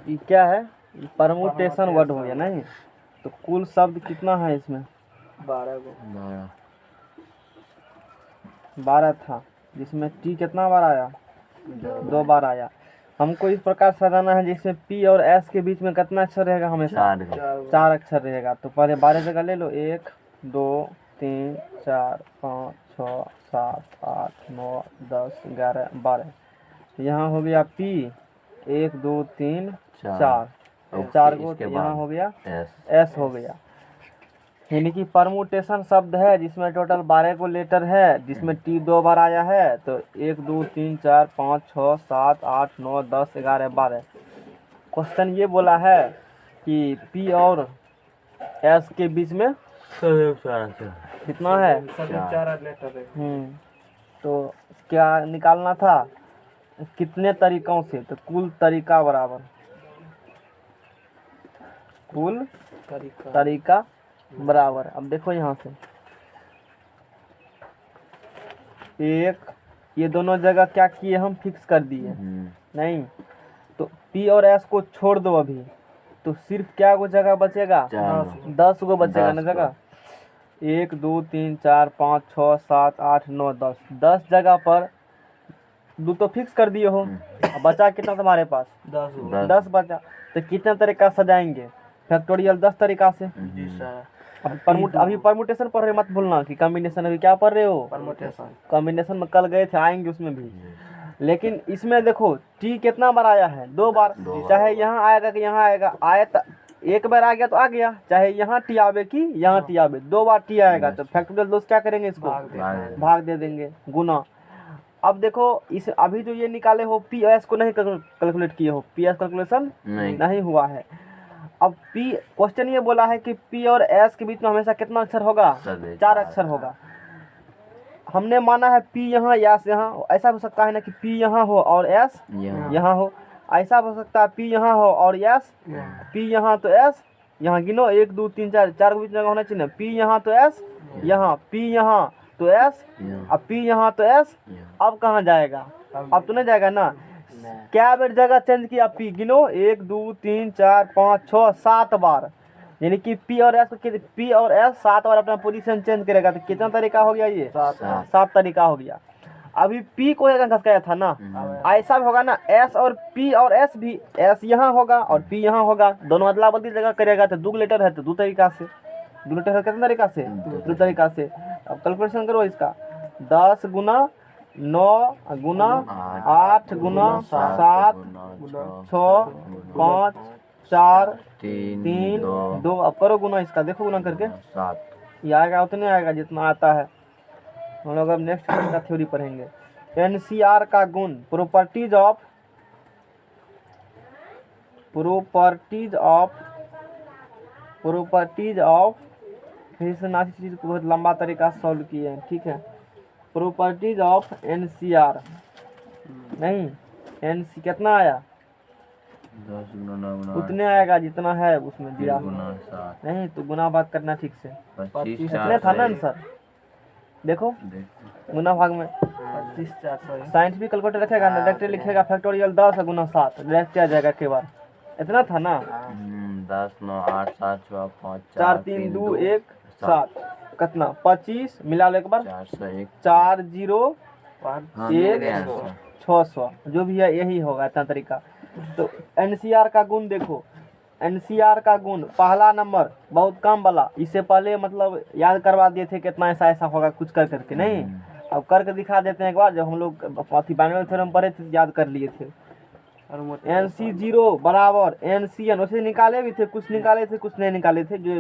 ये क्या है? परमुटेशन वर्ड हो गया नहीं। तो कुल शब्द कितना है इसमें? 12 था, जिसमें टी कितना बार आया? 2 बार आया। हमको इस प्रकार सजाना है जिसमें पी और एस के बीच में कितना अक्षर रहेगा? हमेशा 4 अक्षर रहेगा। तो पहले 12 जगह ले लो, 1 2 3 4 5 6 7 8 9 10 11 12। यहाँ हो गया पी, 1 2 3 4 4 को, यहाँ हो गया एस हो गया। यानी कि परमुटेशन शब्द है जिसमें टोटल 12 को लेटर है, जिसमें टी 2 बार आया है। तो 1 2 3 4 5 6 7 8 9 10 11 12। क्वेश्चन ये बोला है कि पी और एस के बीच में कितना है? 4 लेटर है। तो क्या निकालना था? कितने तरीकों से? तो कुल तरीका बराबर कुल तरीका बराबर। अब देखो यहाँ से एक, ये दोनों जगह क्या किए हम? फिक्स कर दिए नहीं। तो पी और एस को छोड़ दो अभी, तो सिर्फ क्या को जगह बचेगा? 10 को बचेगा ना जगह। 1 2 3 4 5 6 7 8 9 10 10 जगह पर 2 तो फिक्स कर दिए हो। अब बचा कितना तुम्हारे पास? 10 बचा। तो कितने तरीका सजाएंगे? फैक्टोरियल 10 तरीका से। जी सर। अभी परमुटेशन पढ़ रहे, मत भूलना कि कॉम्बिनेशन अभी क्या पढ़ रहे हो? परमुटेशन। कॉम्बिनेशन में कल गए थे, आएंगे उसमें भी। लेकिन इसमें देखो टी कितना बार आया है? 2 बार। चाहे यहाँ आएगा कि यहाँ आएगा, आए तो एक बार आ गया तो आ गया, चाहे यहाँ टी आवे कि यहाँ टी आवे, 2 बार टी आएगा। तो फैक्टोरियल दोस्त क्या करेंगे? इसको भाग दे देंगे, गुना। अब देखो इस अभी जो ये निकाले हो पी एस को नहीं कैलकुलेट किए हो, पी एस कैलकुलेशन नहीं हुआ है। अब पी, क्वेश्चन ये बोला है कि पी और एस के बीच में हमेशा कितना अक्षर होगा? 4 अक्षर होगा। हमने माना है पी यहाँ, एस यहाँ। ऐसा हो सकता है ना कि पी यहाँ हो और एस यहाँ हो। ऐसा हो सकता है पी यहाँ हो और एस, पी यहाँ तो एस यहाँ। गिनो 1 2 3 4, 4 के बीच में होना चाहिए ना। पी यहाँ तो एस यहाँ, पी यहाँ तो एस, अब पी यहाँ तो एस। अब कहाँ जाएगा? अब तो नहीं जाएगा ना। क्या बार जगह चेंज किया पी? गिनो 1 2 3 4 5 6 7 बार। यानी कि पी और एस पी और एस 7 बार अपना पोजीशन चेंज करेगा। तो कितना तरीका हो गया? ये 7 तरीका हो गया। अभी पी को एक घसकाया था ना, ऐसा भी होगा ना। एस और पी और एस भी, एस यहाँ होगा और पी यहाँ होगा, दोनों अदला बदली जगह करेगा। तो 2 लेटर है तो 2 तरीका से, 2 लेटर है कितने तरीका से? 2 तरीका से। अब कैलकुलेशन करो इसका। 10 गुना 9 गुना 8 गुना 7 6 5 4 3 2। अब करो गुना इसका, देखो गुना करके 7 ये आएगा, उतने आएगा जितना आता है। हम लोग अब नेक्स्ट का थ्योरी पढ़ेंगे। एनसीआर का गुण, प्रॉपर्टीज ऑफ फिर से नासी चीज को बहुत लंबा तरीका से सॉल्व किए हैं, ठीक है। प्रॉपर्टीज ऑफ एनसीआर नहीं, एनसी कितना आया? 10 गुना 9 उतने आएगा जितना है उसमें दिया नहीं। तो गुना भाग करना ठीक से। 25 इतने था ना आंसर, देखो गुना भाग में 25 400 साइंटिफिक कैलकुलेटर रखेगा ना, डायरेक्ट लिखेगा फैक्टोरियल 10 गुना 7, डायरेक्ट आ जाएगा के बार। इतना था ना। 10 9 8 7 6 5 4 3 2 1 7 कितना? 25 मिला लो एक बार, 401 4 0 1 600 जो भी है यही होगा इतना तरीका। तो एनसीआर का गुण देखो, एनसीआर का गुण पहला नंबर बहुत कम वाला। इससे पहले मतलब याद करवा दिए थे कितना ऐसा ऐसा होगा कुछ कर करके नहीं। अब करके दिखा देते हैं एक बार, जब हम लोग बाइनोमियल थ्योरम पढ़े थे याद कर लिए थे। NC 0 बराबर NCN, वैसे निकाले भी थे, कुछ निकाले थे कुछ नहीं निकाले थे, जो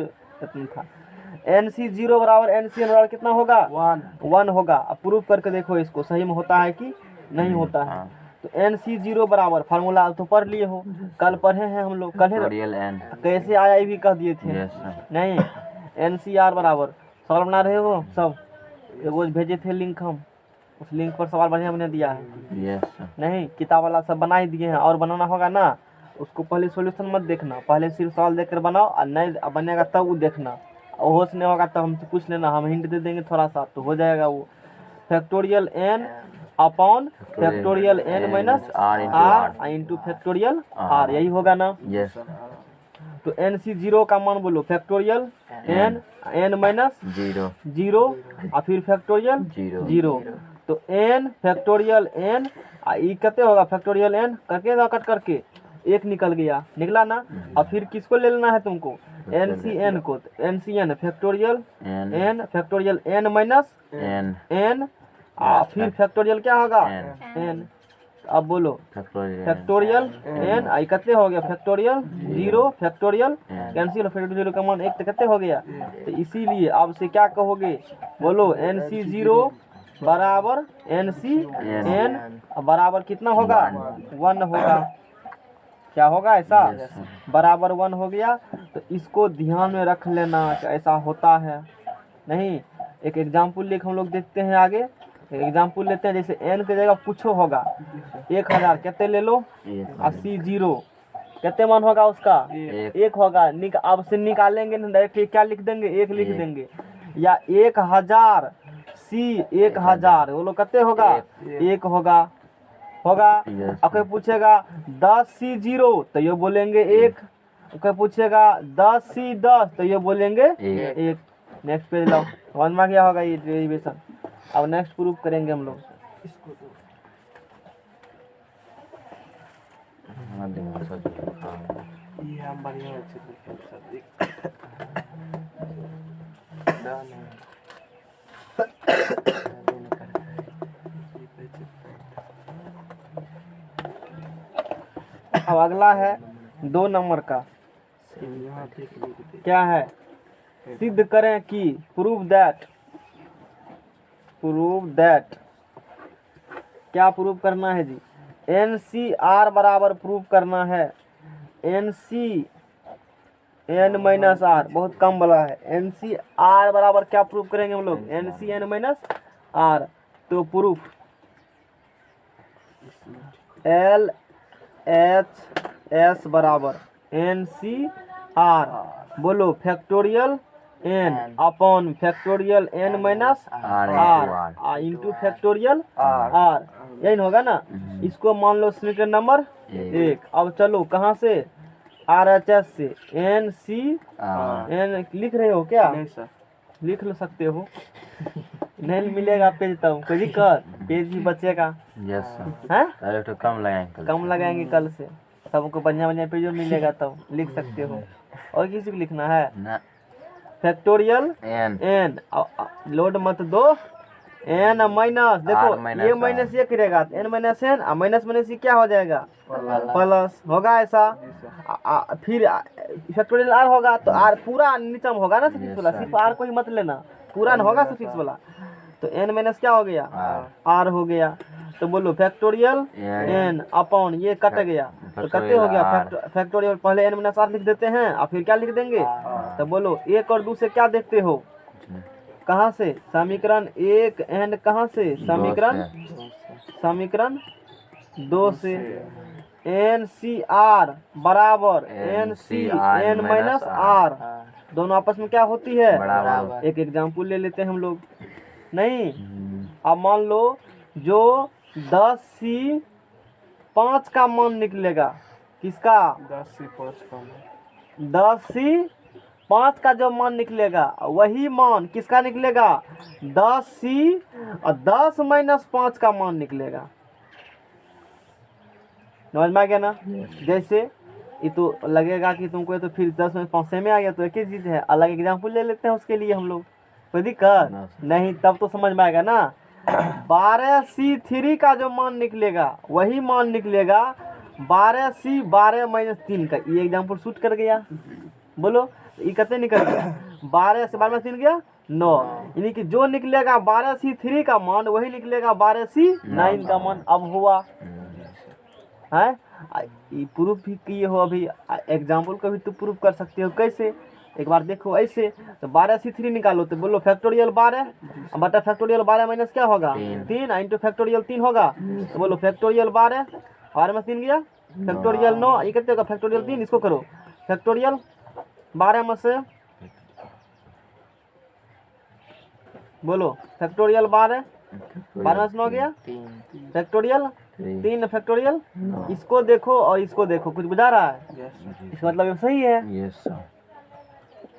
इतना था। NC 0 बराबर NCN बराबर कितना होगा? 1 होगा। अब प्रूफ करके देखो इसको सही में होता है कि नहीं होता है। तो NC 0 बराबर, फार्मूला तो पढ़ लिए हो, कल पढ़े हैं हम लोग। कल कैसे आया ये भी कह दिए थे नहीं। NCR बराबर सवाल बना रहे हो सब, रोज भेजे थे लिंक, हम उस लिंक पर सवाल बढ़िया बना दिया है नहीं। किताब वाला सब बना ही दिए हैं, और बनाना होगा ना उसको पहले सॉल्यूशन मत देखना, पहले सिर्फ सवाल देखकर बनाओ, और नहीं बनेगा तब वो देखना। वो नहीं होगा तब हमसे पूछ लेना, हम हिंट दे देंगे थोड़ा सा तो हो जाएगा वो। Factorial n upon factorial n minus r into factorial r, यही होगा ना। यस तो NC 0 का मान बोलो, फैक्टोरियल n माइनस 0 और फिर फैक्टोरियल 0। तो n फैक्टोरियल n ई कितने होगा, फैक्टोरियल n करके ना, कट करके एक निकल गया, निकला ना। और फिर किसको ले लेना है तुमको, NCn को। तो NCn factorial n factorial n minus n और फिर फैक्टोरियल क्या होगा n। अब बोलो फैक्टोरियल n आई कितने हो गया, फैक्टोरियल 0 फैक्टोरियल कैंसिल, फैक्टोरियल 0 का मान 1 तो कितने हो गया। तो इसीलिए अब से क्या कहोगे, बोलो NC 0 बराबर NCn बराबर कितना होगा, 1 होगा। क्या होगा, ऐसा बराबर 1 हो गया। तो इसको ध्यान में रख लेना कि ऐसा होता है नहीं। एक एग्जाम्पल लेके हम लोग देखते हैं आगे। एग्जाम्पल लेते हैं, जैसे n की जगह कुछो होगा 1000, कितने ले लो 80 0, कितने मान होगा उसका 1 होगा। अब से निकालेंगे ना, डायरेक्ट क्या लिख देंगे, 1 लिख देंगे। या 1000 C 1000 बोलो कितने होगा 1 होगा अब कोई पूछेगा 10 C 0 तो ये बोलेंगे 1। कोई पूछेगा 10 C 10 तो ये बोलेंगे 1। नेक्स्ट पेज लाओ, समझ में क्या होगा ये डेरिवेशन। अब नेक्स्ट प्रूफ करेंगे हम लोग। ये हम बढ़िया अच्छे से अब अगला है 2 नंबर का, क्या है, सिद्ध करें कि प्रूव दैट क्या प्रूव करना है जी, NCr बराबर प्रूव करना है। NC n माइनस r बहुत कम वाला है। NCr बराबर क्या प्रूव करेंगे हम लोग, NC n माइनस r। तो प्रूफ LHS बराबर NCr, बोलो factorial n upon factorial n minus r into factorial r, यही होगा ना। इसको मान लो समीकरण नंबर 1। अब चलो कहाँ से, RHS से NCn लिख रहे हो क्या, नहीं सर, लिख लो सकते हो। नहीं मिलेगा पेज तब कोई दिक्कत, पेज भी बचेगा। यस सर, हैं तो कम लगाएंगे कम लगाएंगे कल से, सबको बढ़िया पेज मिलेगा तब लिख सकते हो। और किसी को लिखना है ना, फैक्टोरियल n लोड मत दो, n माइनस, देखो ये माइनस ये करेगा n माइनस n और माइनस माइनस ये क्या हो जाएगा प्लस होगा ऐसा। फिर फैक्टोरियल r होगा तो r पूरा नीचे में होगा ना सफिक्स वाला, सिर्फ r को ही मत लेना, पूरा न होगा सफिक्स वाला। तो n माइनस क्या हो गया r हो गया। तो बोलो फैक्टोरियल n अपॉन ये कट गया तो कटे हो गया फैक्टोरियल, पहले n माइनस r लिख देते हैं और फिर क्या लिख देंगे। तो बोलो 1 और 2 से क्या देखते हो, कहाँ से, समीकरण 1 एंड कहाँ से, समीकरण 2 से। NCr बराबर NCn माइनस r, दोनों आपस में क्या होती है बराबर। एक एग्जाम्पल ले लेते हैं हम लोग नहीं। अब मान लो जो 10C 5 का मान निकलेगा, किसका 10C 5 का जो मान निकलेगा वही मान किसका निकलेगा 10C और 10 माइनस 5 का मान निकलेगा। समझ में आ गया ना। जैसे ये तो लगेगा कि तुमको ये तो फिर 10 में 5 में आ गया, तो एक ही चीज़ है, अलग एग्जाम्पल ले लेते हैं उसके लिए हम लोग, कोई दिक्कत नहीं, तब तो समझ में आएगा ना। 12C3 का जो मान निकलेगा वही मान निकलेगा 12C 12 माइनस 3 का। ये एग्जाम्पल शूट कर गया, बोलो ये कितने निकल गया 12 से 12 में 3 गया 9, यानी कि जो निकलेगा 12C3 का मान वही निकलेगा 12C9 का मान। अब हुआ है प्रूफ भी किए हो, अभी एग्जाम्पल को भी तो प्रूफ कर सकते हो। कैसे, एक बार देखो ऐसे, तो 12C3 निकालो तो बोलो फैक्टोरियल 12 बटा फैक्टोरियल 12 माइनस क्या होगा 3 इंटू फैक्टोरियल 3 होगा। तो बोलो फैक्टोरियल 12 में 3 गया फैक्टोरियल 9, ये कितने होगा फैक्टोरियल 3, इसको करो फैक्टोरियल 12 में से बोलो फैक्टोरियल 12 12 हो गया 3 फैक्टोरियल 3 फैक्टोरियल। इसको देखो और इसको देखो, कुछ बुझा रहा है? इसका मतलब ये सही है। Yes sir.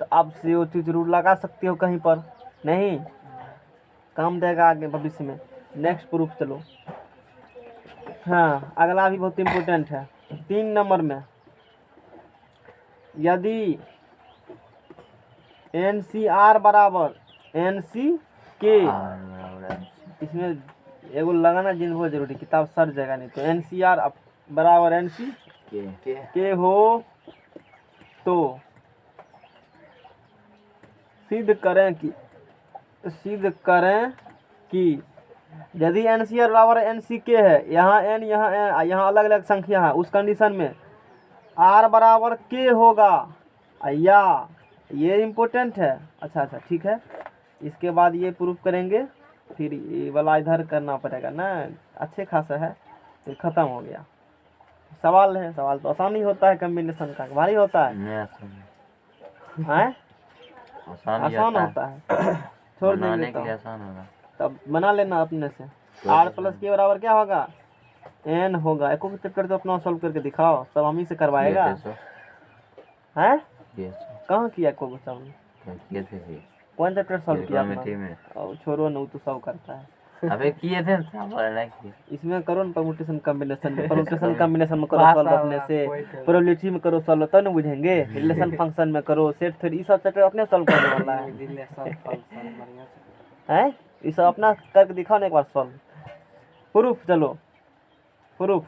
तो अब से वो चीज जरूर लगा सकते हो कहीं पर, नहीं काम देगा आगे भविष्य में। नेक्स्ट प्रूफ चलो। हाँ अगला भी बहुत इम्पोर्टेंट है। 3 नंबर में यदि NCR बराबर NC के, इसमें एगो लगाना जिन बहुत जरूरी, किताब सर जगह नहीं, तो NCR बराबर NC के हो तो सिद्ध करें कि यदि NCR बराबर NC के है, यहाँ N यहाँ अलग अलग संख्या है, उस कंडीशन में R बराबर K होगा, या ये इम्पोर्टेंट है। अच्छा ठीक है। इसके बाद ये प्रूफ करेंगे, फिर ये वाला इधर करना पड़ेगा ना, अच्छे खासा है, फिर ख़त्म हो गया। सवाल है, सवाल तो आसान ही होता है, कम्बिनेशन का भारी होता है, हैं? आसान होता है। छोड़ देंगे तो आसान होगा। तब बना लेना अपने से। R प्लस के बराबर क्या होगा? N होगा। एको चैप्टर तो अपना सॉल्व करके दिखाओ, सब हम ही से करवाएगा, हैं? कहाँ किया को कौन चैप्टर सॉल्व किया अपना? और छोड़ो ना, वो तो सब करता है। अबे किए थे ना, इसमें करो ना परमुटेशन कॉम्बिनेशन में करो सॉल्व अपने से, प्रोबेबिलिटी में करो सॉल्व, तब ना बुझेंगे। रिलेशन फंक्शन में करो, सेट थ्योरी, ये सब चैप्टर अपने सॉल्व करने वाला है। हैं? ये सब अपना करके दिखाओ ना एक बार सॉल्व। प्रूफ चलो, प्रूफ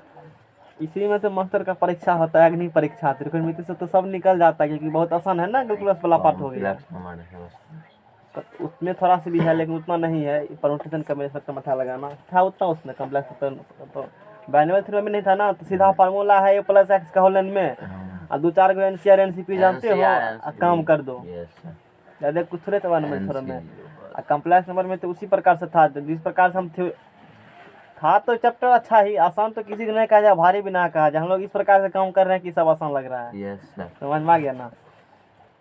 इसी में तो मास्टर का परीक्षा होता है, अग्नि परीक्षा, त्रिकोणमिति से तो सब निकल जाता है, क्योंकि बहुत आसान है ना, कैलकुलस वाला पार्ट हो गया। उसमें थोड़ा सी भी है, लेकिन उतना नहीं है। परमुटेशन का मेरे साथ मथा लगाना था उतना, उसमें कम्प्लेक्स तो बाइनरी थ्योरम में नहीं था ना, तो सीधा फार्मूला है A + X का होल n में, और 2-4 गो NCR NCP जानते हो, काम कर दो। ज़्यादा कुछ थोड़े था बाइनरी थ्योरम में। कम्प्लेक्स नंबर में तो उसी प्रकार से था, जिस प्रकार से हम था तो चैप्टर अच्छा ही, आसान तो किसी को नहीं कहा जाए, भारी भी ना कहा जाए। हम लोग इस प्रकार से काम कर रहे हैं कि सब आसान लग रहा है। समझ में आ गया ना?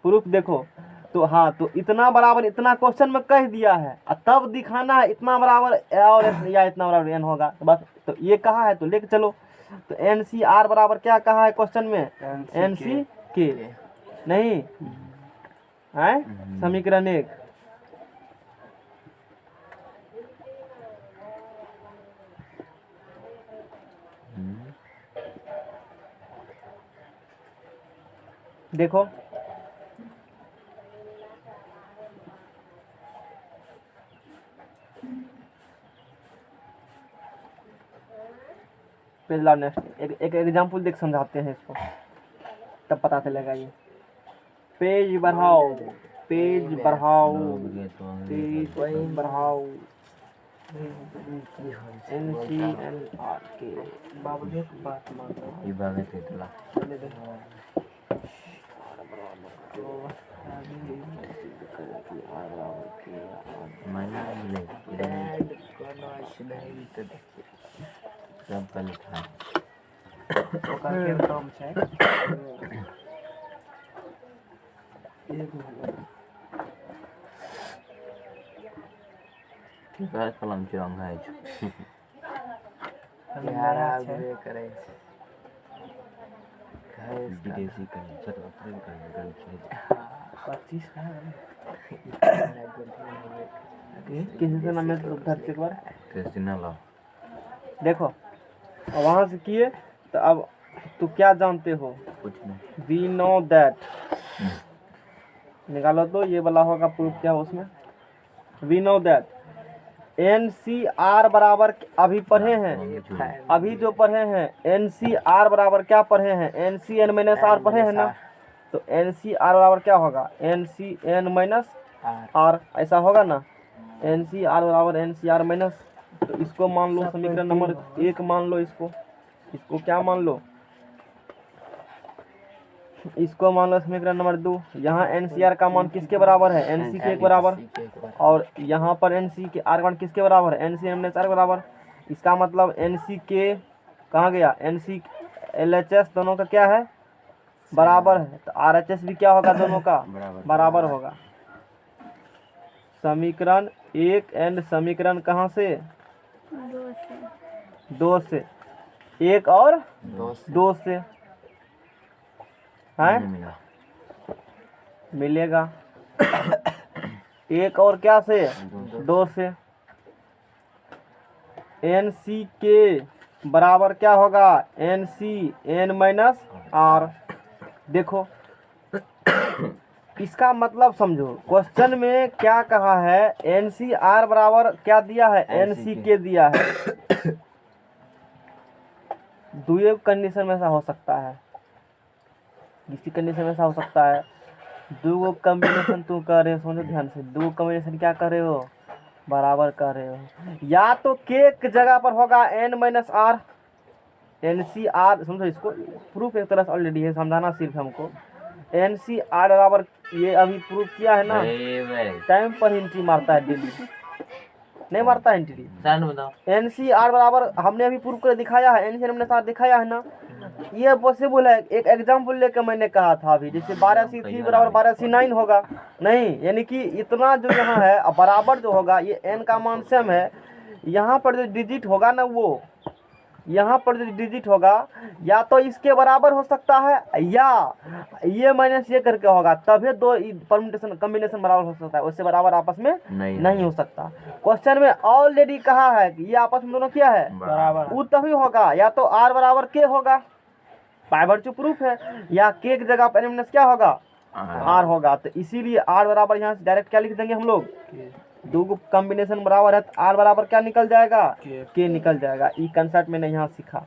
प्रूफ देखो तो, हाँ तो इतना बराबर इतना क्वेश्चन में कह दिया है, और तब दिखाना है इतना बराबर और या इतना बराबर n होगा, तो बस तो ये कहा है तो लेके चलो। तो NCR बराबर क्या कहा है क्वेश्चन में? NC के नहीं है, समीकरण 1। देखो पेज लाओ। नेक्स्ट एक एग्जांपल देख समझाते हैं इसको, तब पता चलेगा। ये पेज बढ़ाओ, पेज बढ़ाओ, पेज बढ़ाओ। NCNR के बात सब लिखा है। काम छै कलम रंग है करे विदेशी कलम सतरंग कलम 25 किसी से ना मैं तो उधर से एक बार कृष्णा लो। देखो अब वहाँ से किए, तो अब तू क्या जानते हो? कुछ नहीं। वी नो दैट, निकालो तो ये वाला होगा प्रूफ। क्या है उसमें? वी नो दैट NCR बराबर, अभी पढ़े हैं, अभी जो पढ़े हैं NCR बराबर क्या पढ़े हैं? NCN - R पढ़े हैं ना, तो NCR बराबर क्या होगा? NCN - R, ऐसा होगा ना। NCR बराबर NCR माइनस, तो इसको मान लो समीकरण नंबर 1 मान लो, इसको क्या मान लो? इसको मान लो समीकरण नंबर 2। यहाँ NCR का मान किसके बराबर है? NC के बराबर, और यहाँ पर NC के R मान किसके बराबर है? NCN - R बराबर। इसका मतलब NC के कहाँ गया? NC LHS दोनों का क्या है? बराबर है, तो RHS भी क्या होगा? दोनों का बराबर होगा। समीकरण 1 एंड समीकरण कहाँ से? 2 से। 1 और 2 से है नहीं मिला। मिलेगा। 1 और क्या से? 2 से। एन सी के बराबर क्या होगा? N C N minus R. देखो इसका मतलब समझो, क्वेश्चन में क्या कहा है? एन सी आर बराबर क्या दिया है? एन सी के दिया है। दो कंडीशन में ऐसा हो सकता है, किसी कंडीशन में ऐसा हो सकता है। दो कॉम्बिनेशन तुम कर रहे हो, समझो ध्यान से, दो कॉम्बिनेशन क्या कर रहे हो? बराबर कर रहे हो। या तो के की जगह पर होगा N minus R, N C R, समझो इसको, प्रूफ एक तरह से ऑलरेडी है, समझाना सिर्फ हमको। एन सी आर बराबर, ये अभी प्रूफ किया है ना, टाइम पर एंट्री मारता है डेली, नहीं मारता है एंट्री। बताओ। एन सी आर बराबर हमने अभी प्रूफ कर दिखाया है, एन सी हमने साथ दिखाया है ना। ये पॉसिबल है। एक एग्जाम्पल लेकर मैंने कहा था अभी, जैसे 12C3 बराबर 12C9 होगा, नहीं, यानी कि इतना जो यहाँ है बराबर जो होगा, ये एन का मान सेम है। यहाँ पर जो डिजिट होगा ना, वो यहाँ पर जो डिजिट होगा या तो इसके बराबर हो सकता है, या ये माइनस ये करके होगा, तभी दो परम्यूटेशन कॉम्बिनेशन बराबर हो सकता है, उससे बराबर आपस में नहीं हो सकता। क्वेश्चन में ऑलरेडी कहा है कि ये आपस में दोनों क्या है? बराबर। वो तभी होगा, या तो आर बराबर के होगा, बाय वर्च्यू प्रूफ है, या के की जगह पर माइनस क्या होगा? आर होगा। तो इसीलिए आर बराबर यहाँ से डायरेक्ट क्या लिख देंगे हम लोग? दो कॉम्बिनेशन बराबर है तो आर बराबर क्या निकल जाएगा? के निकल जाएगा। ई कंसेप्ट मैंने यहाँ सीखा,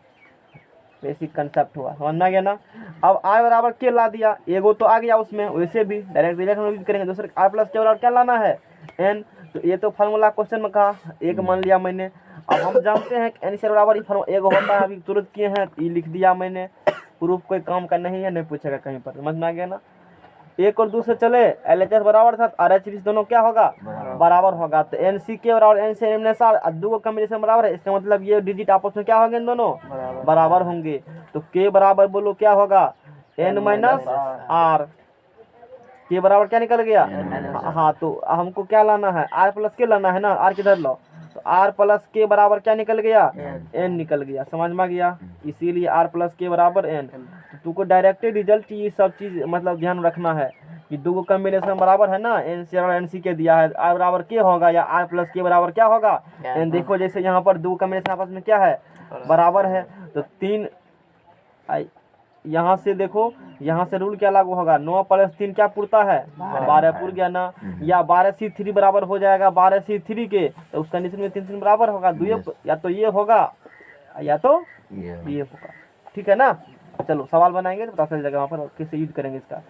बेसिक कंसेप्ट हुआ, समझ में आ गया ना। अब आर बराबर के ला दिया, एगो तो आ गया उसमें, वैसे भी डायरेक्ट रिलेट हम यूज करेंगे। दूसरे आर प्लस के बराबर क्या लाना है? एन। तो ये तो फार्मूला क्वेश्चन में कहा, एक मान लिया मैंने। अब हम जानते हैं कि एन से बराबर एगो होता है, अभी तुरंत किए हैं, ई लिख दिया मैंने। प्रूफ कोई काम का नहीं है, नहीं पूछेगा कहीं पर, समझ में आ गया ना। 1 और 2 से चले, LHS बराबर था, RHS दोनों क्या होगा? बराबर होगा। तो एन सी के बराबर एन से एम दो कॉम्बिनेशन बराबर है, इसका मतलब ये डिजिट आपस में क्या होंगे? इन दोनों बराबर होंगे। तो के बराबर बोलो क्या होगा? N minus R. के बराबर क्या निकल गया? हाँ, तो हमको क्या लाना है? आर प्लस के लाना है ना। आर किधर लो? तो आर प्लस के बराबर क्या निकल गया? एन निकल गया, समझ में आ गया। इसीलिए आर प्लस के बराबर एन। तो तुमको डायरेक्ट रिजल्ट ये सब चीज मतलब ध्यान रखना है कि दो कॉम्बिनेशन बराबर है ना, एन सी और एन सी के दिया है, आर बराबर के होगा या आर प्लस के बराबर क्या होगा? एन। देखो जैसे यहाँ पर दो कॉम्बिनेशन आपस में क्या है? बराबर है। तो 3 यहाँ से देखो, यहाँ से रूल क्या लागू होगा? 9 + 3 क्या पुरता है? 12 पुर गया ना। या 12C3 बराबर हो जाएगा 12C3 के, तो उस कंडीशन में 3 बराबर होगा। या तो ये होगा या तो ये होगा, ठीक है ना। चलो सवाल बनाएंगे तो पता चल जाएगा वहाँ पर कैसे यूज करेंगे इसका।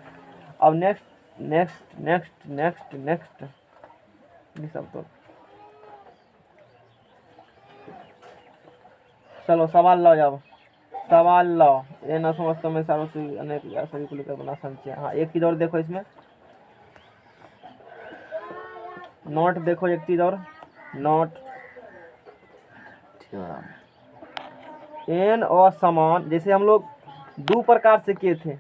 अब next next next next next ये सब तो चलो सवाल लो। जब सवाल लो, ये ना समझता मैं सारों से अनेक सभी को लेकर बना समझे। हाँ, एक चीज और देखो इसमें, नोट देखो, एक चीज और नोट। एन और समान, जैसे हम लोग दो प्रकार से किए थे।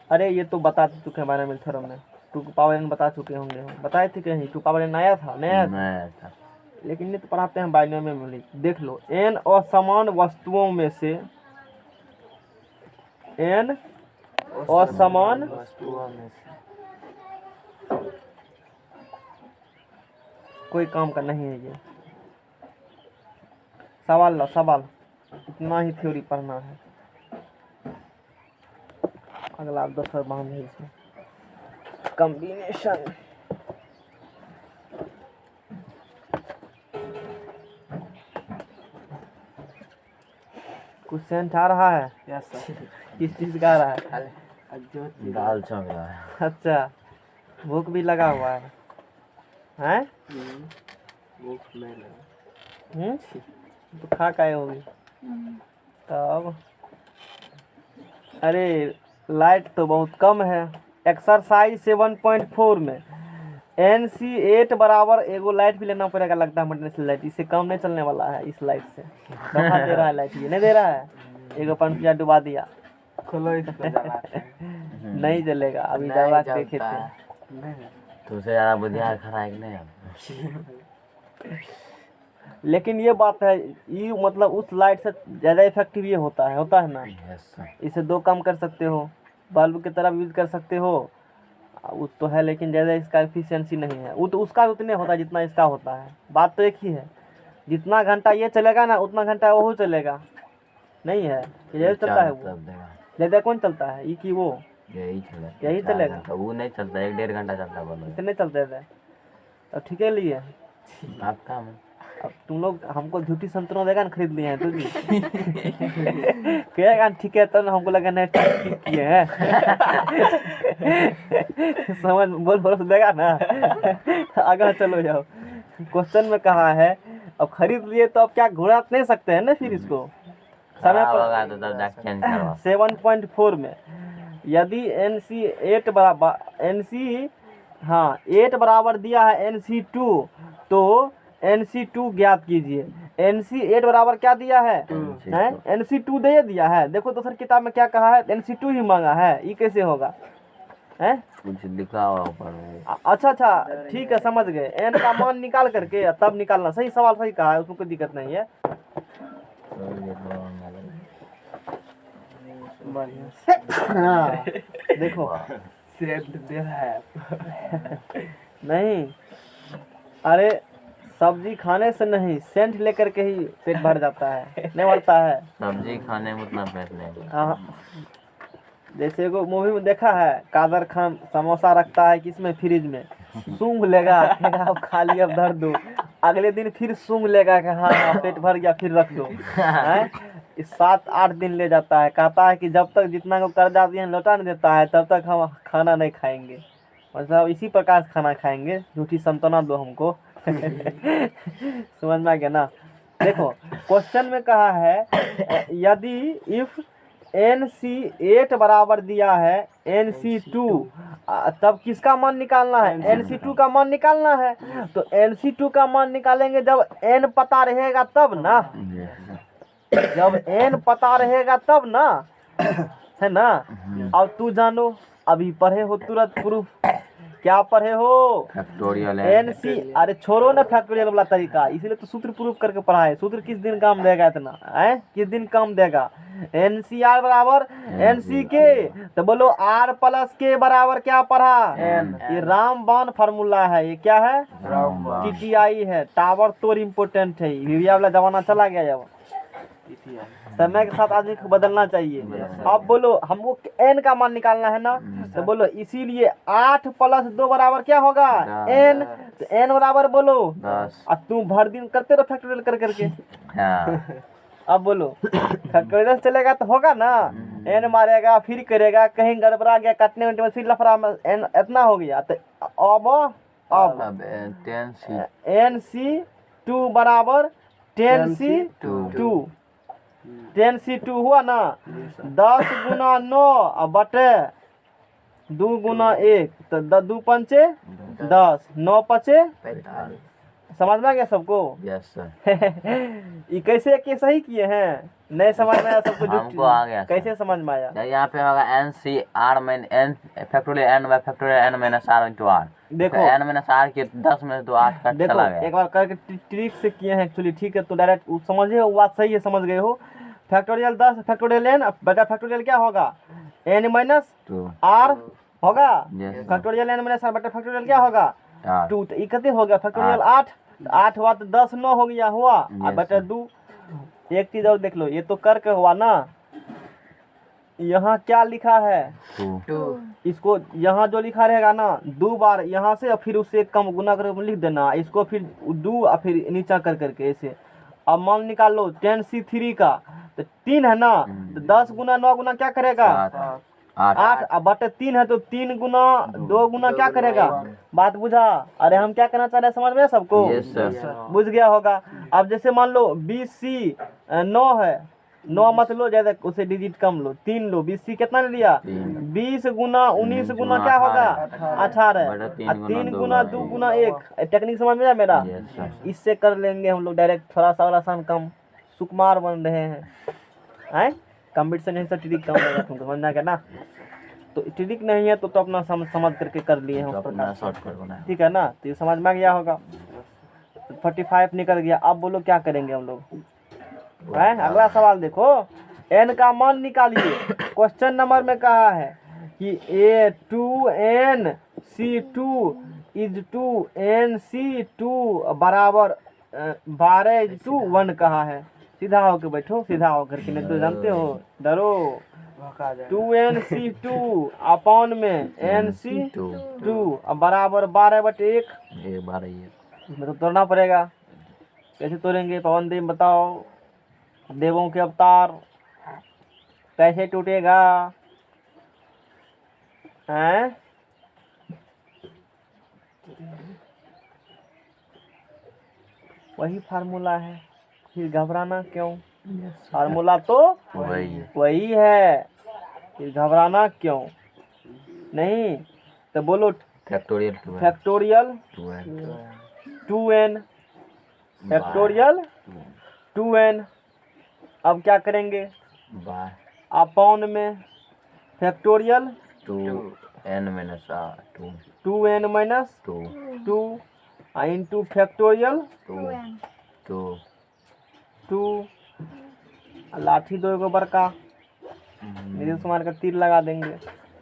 अरे ये तो बता चुके हैं बारे में थ्योरम में, 2 पावर n बता चुके होंगे हम, बताए थे कहीं 2 पावर n नया था लेकिन ये तो पढ़ाते हैं बाइनोमियल में। देख लो, n और समान वस्तुओं में से, n और समान वस्तुओं में से कोई काम का नहीं है ये। सवाल लो, सवाल, इतना ही थ्योरी पढ़ना है। अगला 10 बांध है इसमें, कॉम्बिनेशन। कुछ सेंट आ रहा है? Yes sir. किस चीज का आ रहा है? दाल चौंक रहा है। अच्छा, भूख भी लगा हुआ है, हैं? भूख नहीं लगा। तो खा काहे होगी तब? अरे लाइट तो बहुत कम है। एक्सरसाइज 7.4 में NC8 बराबर, एगो लाइट भी लेना पड़ेगा लगता है, मेंटेनेंस लाइट, इससे कम नहीं चलने वाला है। इस लाइट से धोखा दे रहा है लाइट, ये नहीं दे रहा है। एगो पंपिया डुबा दिया, खोलो इसको जलाते हैं। नहीं जलेगा, अभी जला के देखे थे। नहीं तुमसे ज़्यादा बुद्धियार खड़ा है कि नहीं अब? लेकिन ये बात है, ये मतलब उस लाइट से ज़्यादा इफेक्टिव ये होता है ना। Yes sir. इसे दो काम कर सकते हो, बल्ब की तरह यूज कर सकते हो। वो तो है लेकिन ज़्यादा इसका एफिशिएंसी नहीं है। वो तो उसका उतने होता है जितना इसका होता है। बात तो एक ही है, जितना घंटा ये चलेगा ना उतना घंटा वो चलेगा। नहीं है कि ज़्यादा चलता है, वो मतलब देगा ज़्यादा कौन चलता है, ये कि वो यही चलेगा। यही चलेगा। तो वो नहीं चलता, 1-1.5 घंटा चलता है बोलो। इतने चलते थे तो ठीक है लिए। आप काम है। अब तुम लोग हमको झूठी संतरों देगा ना खरीद लिए हैं तो जी कहेगा ठीक है, तो हमको लगा नहीं ठीक किए हैं समझ बोल भरोस देगा ना आगे चलो जाओ। क्वेश्चन में कहा है अब खरीद लिए तो अब क्या घुरा नहीं सकते हैं ना फिर इसको समय खराब पर। होगा तो तब जाके चेंज करवा। 7.4 में यदि NC 8 बराबर NC हाँ 8 बराबर दिया है NC2 तो NC2 ज्ञात कीजिए। NC 8 बराबर क्या दिया है, हैं NC2 दे दिया है। देखो दूसरी किताब में क्या कहा है, NC2 ही मांगा है। ये कैसे होगा हैं? कुछ लिखा हुआ ऊपर। अच्छा ठीक है, समझ गए। n का मान निकाल करके तब निकालना। सही सवाल सही कहा है, उसमें कोई दिक्कत नहीं है। हाँ देखो सेंट दे रहा है। नहीं, अरे सब्जी खाने से नहीं, सेंट लेकर के ही पेट भर जाता है, नहीं भरता है। सब्जी खाने में उतना पेट नहीं। हाँ, जैसे को मूवी में देखा है, कादर खान समोसा रखता है किसमें, फ्रिज में। सूंघ लेगा कहेगा अब खा लिया, अब धर दो। अगले दिन फिर सूंघ लेगा कि हाँ पेट भर गया, फिर रख दो। हैं? 7-8 दिन ले जाता है। कहता है कि जब तक जितना को कर्जा दिए लौटा नहीं देता है तब तक हम खाना नहीं खाएंगे। मतलब इसी प्रकार से खाना खाएंगे। झूठी संतना दो हमको समझ में आ गया ना। देखो क्वेश्चन में कहा है यदि इफ NC8 बराबर दिया है NC2 तब किसका मान निकालना है, NC2 का मान निकालना है। तो NC2 का मान निकालेंगे जब n पता रहेगा तब ना, जब n पता रहेगा तब ना, है ना। अब तू जानो, अभी पढ़े हो तुरंत प्रूफ, क्या पढ़े हो, फैक्टोरियल NC। अरे छोड़ो ना फैक्टोरियल वाला तरीका, इसीलिए तो सूत्र प्रूफ करके पढ़ा है। सूत्र किस दिन काम देगा इतना, है किस दिन काम देगा। NCR बराबर NC के, तो बोलो R प्लस के बराबर क्या पढ़ा, ये रामबाण फार्मूला है। ये क्या है, TTI है। टावर तोड़ इम्पोर्टेंट है, यूरिया वाला जमाना चला गया। जब समय के साथ आदमी को बदलना चाहिए। अब बोलो हमको n का मान निकालना है ना, तो बोलो इसीलिए 8 प्लस 2 बराबर क्या होगा, n। तो n बराबर बोलो 10। अब तू भर दिन करते रहो फैक्टोरियल कर करके। हाँ। अब बोलो फैक्टोरियल चलेगा तो होगा ना, n मारेगा फिर करेगा, कहीं गड़बड़ा गया काटने में फिर लफड़ा में n इतना हो गया। तो अब 10C2 बराबर 10C2 10C2 हुआ ना। 10 गुना 9 बटे 2 गुना 1, तो 2 पंचे 10, 9 पचे। समझ में आ गया सबको। Yes sir. ये कैसे के सही किए हैं, नहीं समझ में आया सबको। हमको आ गया सर। कैसे समझ में आया, यहाँ पे होगा NCR mine n factorial n bye factorial n minus r into r। देखो n माइनस r के 10 में तो 8 कट देखो चला गया। एक बार करके ट्रिक से किए हैं एक्चुअली, ठीक है। तो डायरेक्ट समझे हो, बात सही है, समझ गए हो। फैक्टोरियल 10 फैक्टोरियल n बटा फैक्टोरियल क्या होगा, n माइनस r होगा। फैक्टोरियल n माइनस r बटा फैक्टोरियल क्या होगा 2। तो ये कितने हो गया, फैक्टोरियल 8 हुआ तो 10 9 हो गया, हुआ बटा 2। एक चीज और देख लो, ये तो करके हुआ ना। यहाँ क्या लिखा है 2। इसको यहाँ जो लिखा रहेगा ना 2 बार यहाँ से और फिर उससे कम गुना करके लिख देना इसको, फिर 2 और फिर नीचा कर करके ऐसे। अब मान निकाल लो 10C3 का, तो 3 है ना, तो 10 गुना 9 गुना क्या करेगा 8, अब बटे 3 है तो 3 गुना 2 गुना क्या करेगा। बात बुझा, अरे हम क्या करना चाह रहे हैं समझ में सबको, बुझ गया होगा। अब जैसे मान लो 20C 9 है, 9 मत लो ज्यादा, उसे डिजिट कम लो, 3 लो। 20C कितना ले लिया, 20 गुना 19 गुना क्या होगा 18, 3 गुना 2 गुना 1। टेक्निक समझ में आया मेरा। इससे कर लेंगे हम लोग डायरेक्ट, थोड़ा सा और आसान कम सुकुमार बन रहे हैं। कंपटीशन है, ट्रिक कम रहेगा, तुमको समझना क्या ना। तो ट्रिक नहीं है तो अपना समझ करके कर लिए हैं तो उस अपना प्रकार। शॉर्टकट बनाया। ठीक है ना, तो ये समझ में आ गया होगा। 45 निकल गया। अब बोलो क्या करेंगे हम लोग हैं? अगला सवाल देखो, n का मान निकालिए। क्वेश्चन नंबर में कहा है कि A2n C2 is to NC2 बराबर 12:1 कहा है। सीधा होकर बैठो, सीधा होकर के, नहीं तो जानते हो डरो। भगा जाएगा। 2NC2 अपॉन में NC2 अब बराबर 12/1। ये 12 ये इसमें तो तोड़ना पड़ेगा। कैसे तोड़ेंगे पवन देव बताओ? देवों के अवतार कैसे टूटेगा हैं? वही फार्मूला है, फिर घबराना क्यों? फार्मूला तो वही है। वही है, फिर घबराना क्यों? नहीं तो बोलो factorial factorial 2n factorial 2n। अब क्या करेंगे? बाय अपॉन में factorial 2n minus 2 2n minus 2 2 into factorial 2 2। लाठी दो एगो बड़का, नीतीश कुमार का तीर लगा देंगे।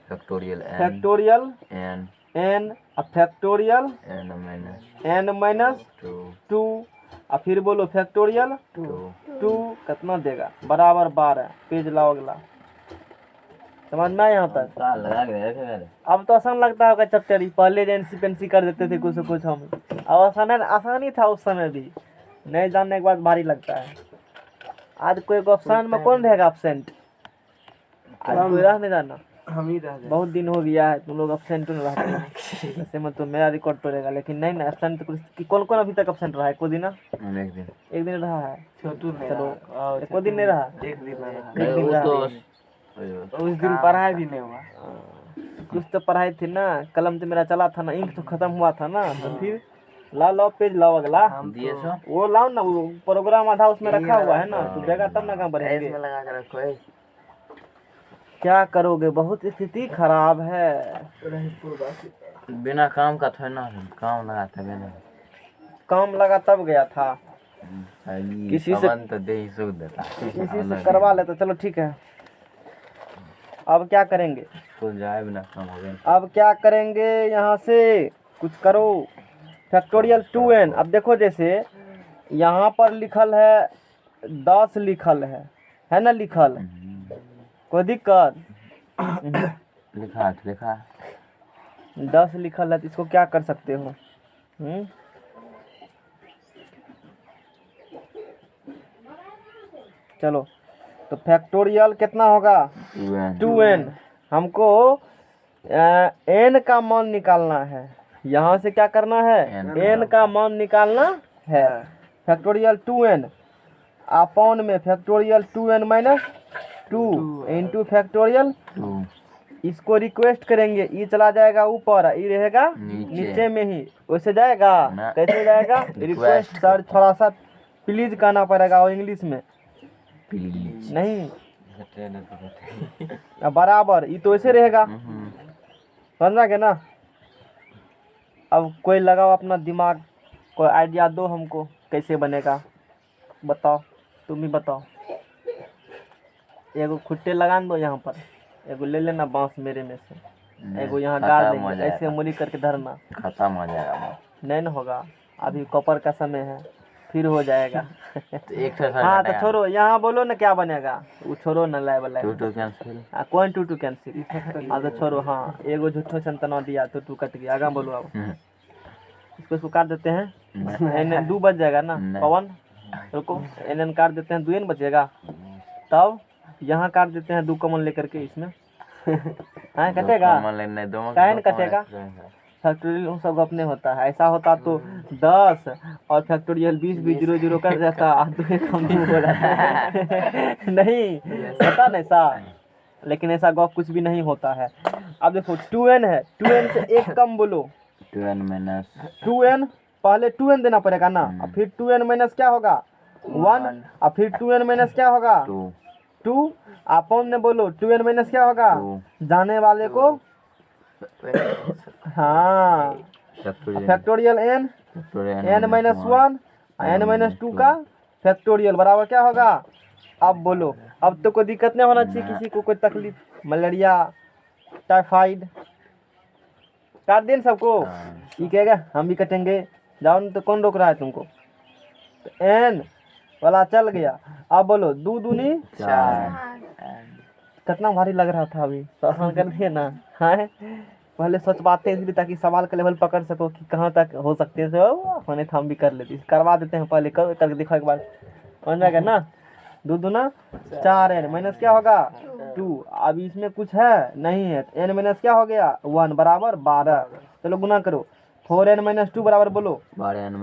फैक्टोरियल फैक्टोरियल n n और factorial n minus n minus 2 2 और फिर बोलो फैक्टोरियल 2 कितना देगा? बराबर 12। पेज लाओ अगला। समझ में आया यहाँ तक? लगा के रखे। अब तो आसान लगता होगा चैप्टर, पहले एनसी पेंसी कर देते थे कुछ कुछ हम। अब आसानी था उस समय भी, नहीं जानने के बाद भारी लगता है। आज कोई ऑप्शन में कौन रहेगा एब्सेंट? आज कोई रह नहीं जाना, हम ही रह जाए। बहुत दिन हो गया है तुम लोग एब्सेंट नहीं रहते हैं। ऐसे में तो मेरा रिकॉर्ड तोड़ेगा, लेकिन नहीं ना एब्सेंट तो कौन कौन अभी तक एब्सेंट रहा है? कोई दिन एक दिन रहा है। छोटू नहीं चलो रहा। कोई दिन नहीं रहा, एक दिन नहीं रहा। एक दिन वो रहा। तो उस दिन पढ़ाई भी नहीं हुआ। कुछ तो पढ़ाई थी ना, कलम तो मेरा चला था ना, इंक तो खत्म हुआ था ना। तो फिर लाओ पेज लाओ अगला, दिए सो वो लाओ ना, वो प्रोग्राम आधा उसमें रखा हुआ है ना, तो देगा तब ना कहाँ बढ़ेंगे। इसमें लगा के रखो। क्या करोगे? बहुत स्थिति खराब है। बिना काम का थोड़ा ना काम लगा था बिना काम लगा तब गया था, किसी से तो दे ही सूद देता किसी से करवा ले तो चलो ठीक है। अब क्या करेंगे? तो जाए बिना काम हो गया। अब क्या करेंगे? यहाँ से कुछ करो। Factorial 2n। अब देखो जैसे यहाँ पर लिखल है 10 लिखल है ना? लिखल कोई दिक्कत? लिखा 10 लिखल है तो इसको क्या कर सकते हो? चलो तो फैक्टोरियल कितना होगा? 2n। हमको n का मान निकालना है। यहाँ से क्या करना है? n का मान निकालना है। फैक्टोरियल 2n अपॉन में factorial 2n minus 2 into factorial. इसको रिक्वेस्ट करेंगे, ई चला जाएगा ऊपर, ई रहेगा नीचे में ही। वैसे जाएगा? कैसे जाएगा? रिक्वेस्ट सर थोड़ा सा प्लीज कहना पड़ेगा और इंग्लिश में नहीं। बराबर ई तो ऐसे रहेगा, समझा के ना? अब कोई लगाओ अपना दिमाग, कोई आइडिया दो हमको कैसे बनेगा, बताओ, तुम ही बताओ। एगो खुट्टे लगा दो यहाँ पर, एगो ले लेना बांस मेरे में से, एगो यहाँ गाड़ देंगे, ऐसे उंगली करके धरना, खत्म हो जाएगा। नहीं ना होगा, अभी कॉपर का समय है, फिर हो जाएगा। तो एक से हाँ तो छोड़ो, यहाँ बोलो ना क्या बनेगा, वो छोड़ो ना लाए वाला। 2 कैंसिल। कौन 2 कैंसिल? हाँ तो छोड़ो। हाँ एगो झूठो संतना दिया तो 2 कट गया। आगा बोलो अब। इसको काट देते हैं, एन 2 बच जाएगा ना? पवन रुको, एन काट देते हैं, 2n बचेगा। तब यहाँ काट देते हैं 2 कॉमन लेकर के इसमें। हाँ कटेगा? काहे न कटेगा? फैक्टोरियल सब अपने होता है, ऐसा होता तो 10 और फैक्टोरियल 20 भी 0 0 कर जाता, 2 कम हो जाता। नहीं होता ना ऐसा, लेकिन ऐसा गॉप कुछ भी नहीं होता है। अब देखो 2n है, 2n से एक कम बोलो। 2n माइनस 2n, पहले 2n देना पड़ेगा ना, और फिर 2n माइनस क्या होगा? 1, और फिर 2n माइनस क्या होगा? 2 अपॉन में बोलो 2n माइनस क्या होगा, 2 जाने वाले को हाँ factorial factorial n factorial n minus 1 n minus 2 का फैक्टोरियल बराबर क्या होगा। अब बोलो, अब तो कोई दिक्कत नहीं होना चाहिए किसी को, कोई तकलीफ, मलेरिया टाइफाइड काट दें सबको, ठीक है क्या, हम भी कटेंगे, जाओ न, तो कौन रोक रहा है तुमको। तो एन वाला चल गया। अब बोलो 2 दूनी 4 कितना भारी लग रहा था, अभी तो आसान कर दिए ना। है पहले सोच पाते इसलिए ताकि सवाल का लेवल पकड़ सको कि कहाँ तक हो सकते हैं, तो हम भी कर लेते, करवा देते हैं, पहले करके दिखाओ एक बार, समझ जाएगा ना। 2 दूना 4 n माइनस क्या होगा 2, अब इसमें कुछ है नहीं है, तो n माइनस क्या हो गया 1 बराबर 12। चलो गुना करो, 4n माइनस 2 बराबर बोलो 12n n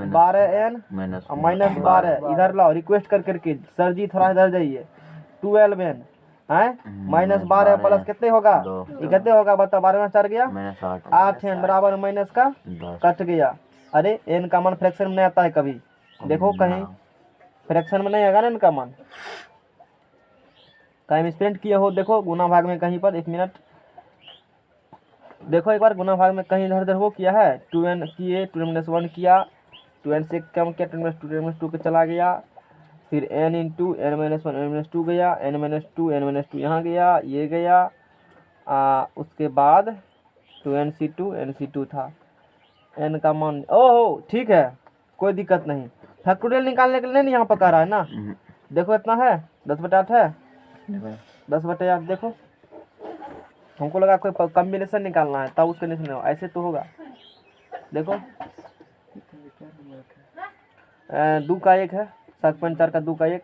माइनस माइनस 12, इधर लाओ रिक्वेस्ट कर करके, सर जी थोड़ा इधर जाइए, 12n है माइनस 12 प्लस कितने होगा, ये कितने होगा बताओ, 12 में 4 गया माइनस 8n बराबर माइनस का 10 कट गया। अरे n का मान फ्रैक्शन में नहीं आता है कभी, देखो कहीं फ्रैक्शन में नहीं आएगा ना इनका मान, कहीं मिसप्रिंट किए हो देखो गुना भाग में कहीं पर, 1 मिनट देखो एक बार गुना भाग में कहीं इधर उधर वो किया है, 2n किए 2n माइनस 1 किया, 2n से कम किया 2n माइनस 2 के चला गया, फिर n into n minus 1 n minus 2 गया, n माइनस 2 n माइनस 2 यहाँ गया, ये गया, उसके बाद 2nc2 nc2 था, n का मान ओहो ठीक है कोई दिक्कत नहीं, फैक्टोरियल निकालने के लिए नहीं यहाँ पर कह रहा है ना, देखो इतना है 10/8 है, 10/8 देखो, हमको लगा कोई कॉम्बिनेशन निकालना है तब उसके नहीं, ऐसे तो होगा, देखो 2 का 1 है, 7.4 का 2 का 1,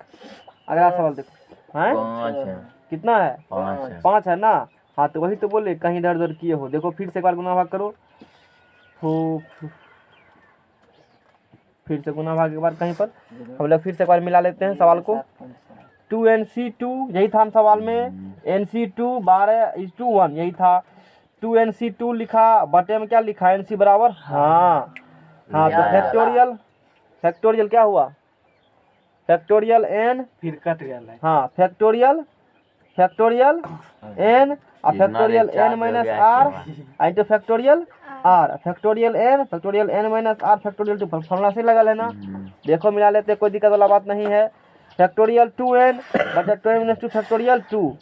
अगला सवाल देखो हैं 5 है, कितना है 5 है, 5 है ना, हाँ तो वही तो बोले कहीं इधर उधर किए हो, देखो फिर से एक बार गुना भाग करो, फिर से गुना भाग के बाद कहीं पर हम लोग फिर से एक बार मिला लेते हैं सवाल को, 2nc2 यही था हम सवाल में, nc2 12:1 यही था, 2nc2 लिखा बटे में क्या लिखा nc बराबर, हाँ हाँ तो फैक्टोरियल क्या हुआ, फैक्टोरियल n, फिर कट गया लाइन। हाँ फैक्टोरियल n और factorial n minus r into factorial r, factorial n minus r factorial 2, formula से लगा लेना, देखो मिला लेते कोई दिक्कत वाला बात नहीं है, फैक्टोरियल 2n बटा 2n माइनस 2 फैक्टोरियल 2,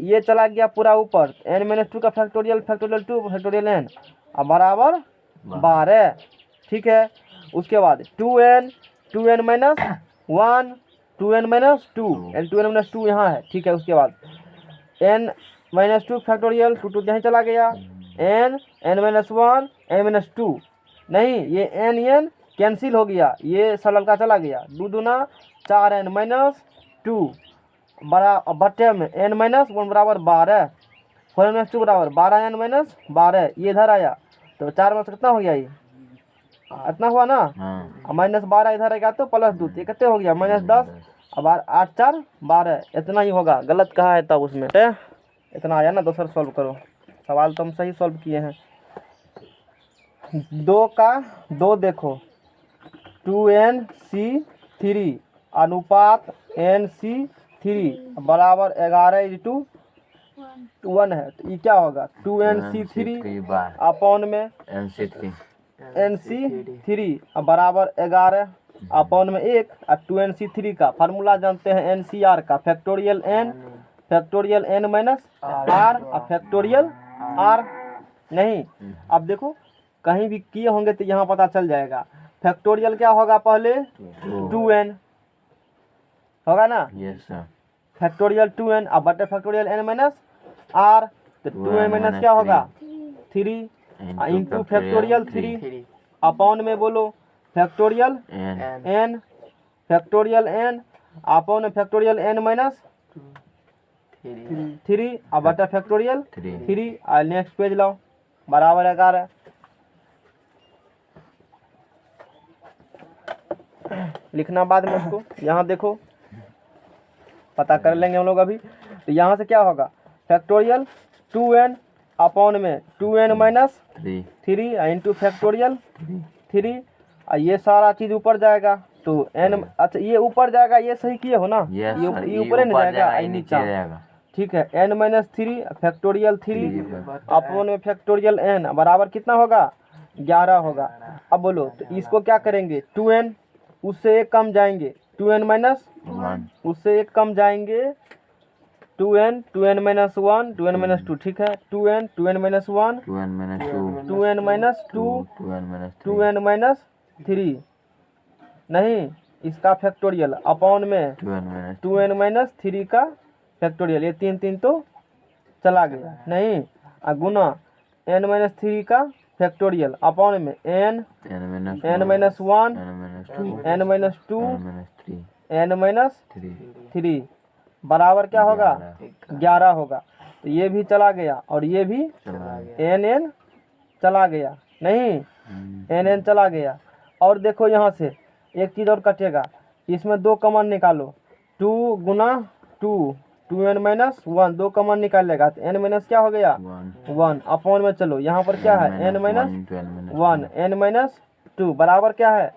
ये चला गया पूरा ऊपर, n माइनस 2 का फैक्टोरियल 2 फैक्टोरियल n बराबर 12, ठीक है। उसके बाद 2n minus 1 2n minus 2 2n minus 2 यहाँ है, ठीक है। उसके बाद n माइनस 2 फैक्टोरियल 2 यहीं चला गया, n माइनस 1 n माइनस 2 नहीं, ये n कैंसिल हो गया, ये सरल का चला गया, 2 दूना 4n माइनस 2 बड़ा बटे में n माइनस 1 बराबर 12, 4n माइनस 2 बराबर 12n माइनस 12, ये इधर आया तो 4 में से कितना हो गया, ये इतना हुआ ना, माइनस 12 इधर आएगा तो प्लस 2, ये कितने हो गया माइनस 10, अब 8 4 12, इतना ही होगा, गलत कहा है तब उसमें इतना आया ना। दूसरा सॉल्व करो, सवाल तो हम सही सॉल्व किए हैं। 2 का 2 देखो 2nc3 अनुपात nc3 बराबर 11:1 है, तो ये क्या होगा 2nc3 अपॉन में nc3 बराबर 11 अपॉन में 1, और 2nc3 का फार्मूला जानते हैं ncr का, फैक्टोरियल n माइनस r और फैक्टोरियल r नहीं। अब देखो कहीं भी किए होंगे तो यहाँ पता चल जाएगा, फैक्टोरियल क्या होगा पहले 2n होगा ना, फैक्टोरियल 2n अब बटे फैक्टोरियल n माइनस r, तो 2n माइनस क्या होगा 3 इंटू फैक्टोरियल 3 अपॉन में बोलो फैक्टोरियल n अपॉन में फैक्टोरियल n माइनस 3 अब बटा फैक्टोरियल 3, और नेक्स्ट पेज लाओ बराबर 11, लिखना बाद में उसको, यहाँ देखो पता कर लेंगे हम लोग अभी। तो यहाँ से क्या होगा फैक्टोरियल 2n अपॉन में 2n माइनस 3 इंटू फैक्टोरियल 3, और ये सारा चीज़ ऊपर जाएगा तो n, अच्छा ये ऊपर जाएगा, ये सही किए हो ना? यस ये सर, ये ऊपर नहीं जाएगा, ये ये नीचे नीचा। जाएगा। ठीक है, n माइनस 3 फैक्टोरियल 3 3 अपॉन में फैक्टोरियल n बराबर कितना होगा? 11 होगा। अब बोलो तो इसको क्या करेंगे? 2n, उससे एक कम जाएंगे, 2n माइनस 1 उससे एक कम जाएंगे, 2n, 2n minus 1, 2n minus 2, ठीक है, 2n, 2n minus 1, 2n minus 2 2n minus 2, 2n minus 3 2n minus 3, नहीं इसका फैक्टोरियल अपॉन में 2n minus 2n माइनस 3 का फैक्टोरियल, ये 3 3 तो चला गया, नहीं गुना n माइनस 3 का फैक्टोरियल अपॉन में n n minus n minus 1, n minus 2 n minus 2, n minus 3 n minus 3 3 बराबर क्या होगा? 11 होगा। तो ये भी चला गया और ये भी चला गया। एन एन चला गया, नहीं एन एन चला गया। और देखो यहाँ से एक चीज़ और कटेगा, इसमें 2 कॉमन निकालो, 2 गुना 2, 2n माइनस 1, 2 कॉमन निकालेगा तो n माइनस क्या हो गया? 1 अपॉन में चलो यहाँ पर क्या है? n माइनस 1, n माइनस 2 बराबर क्या है?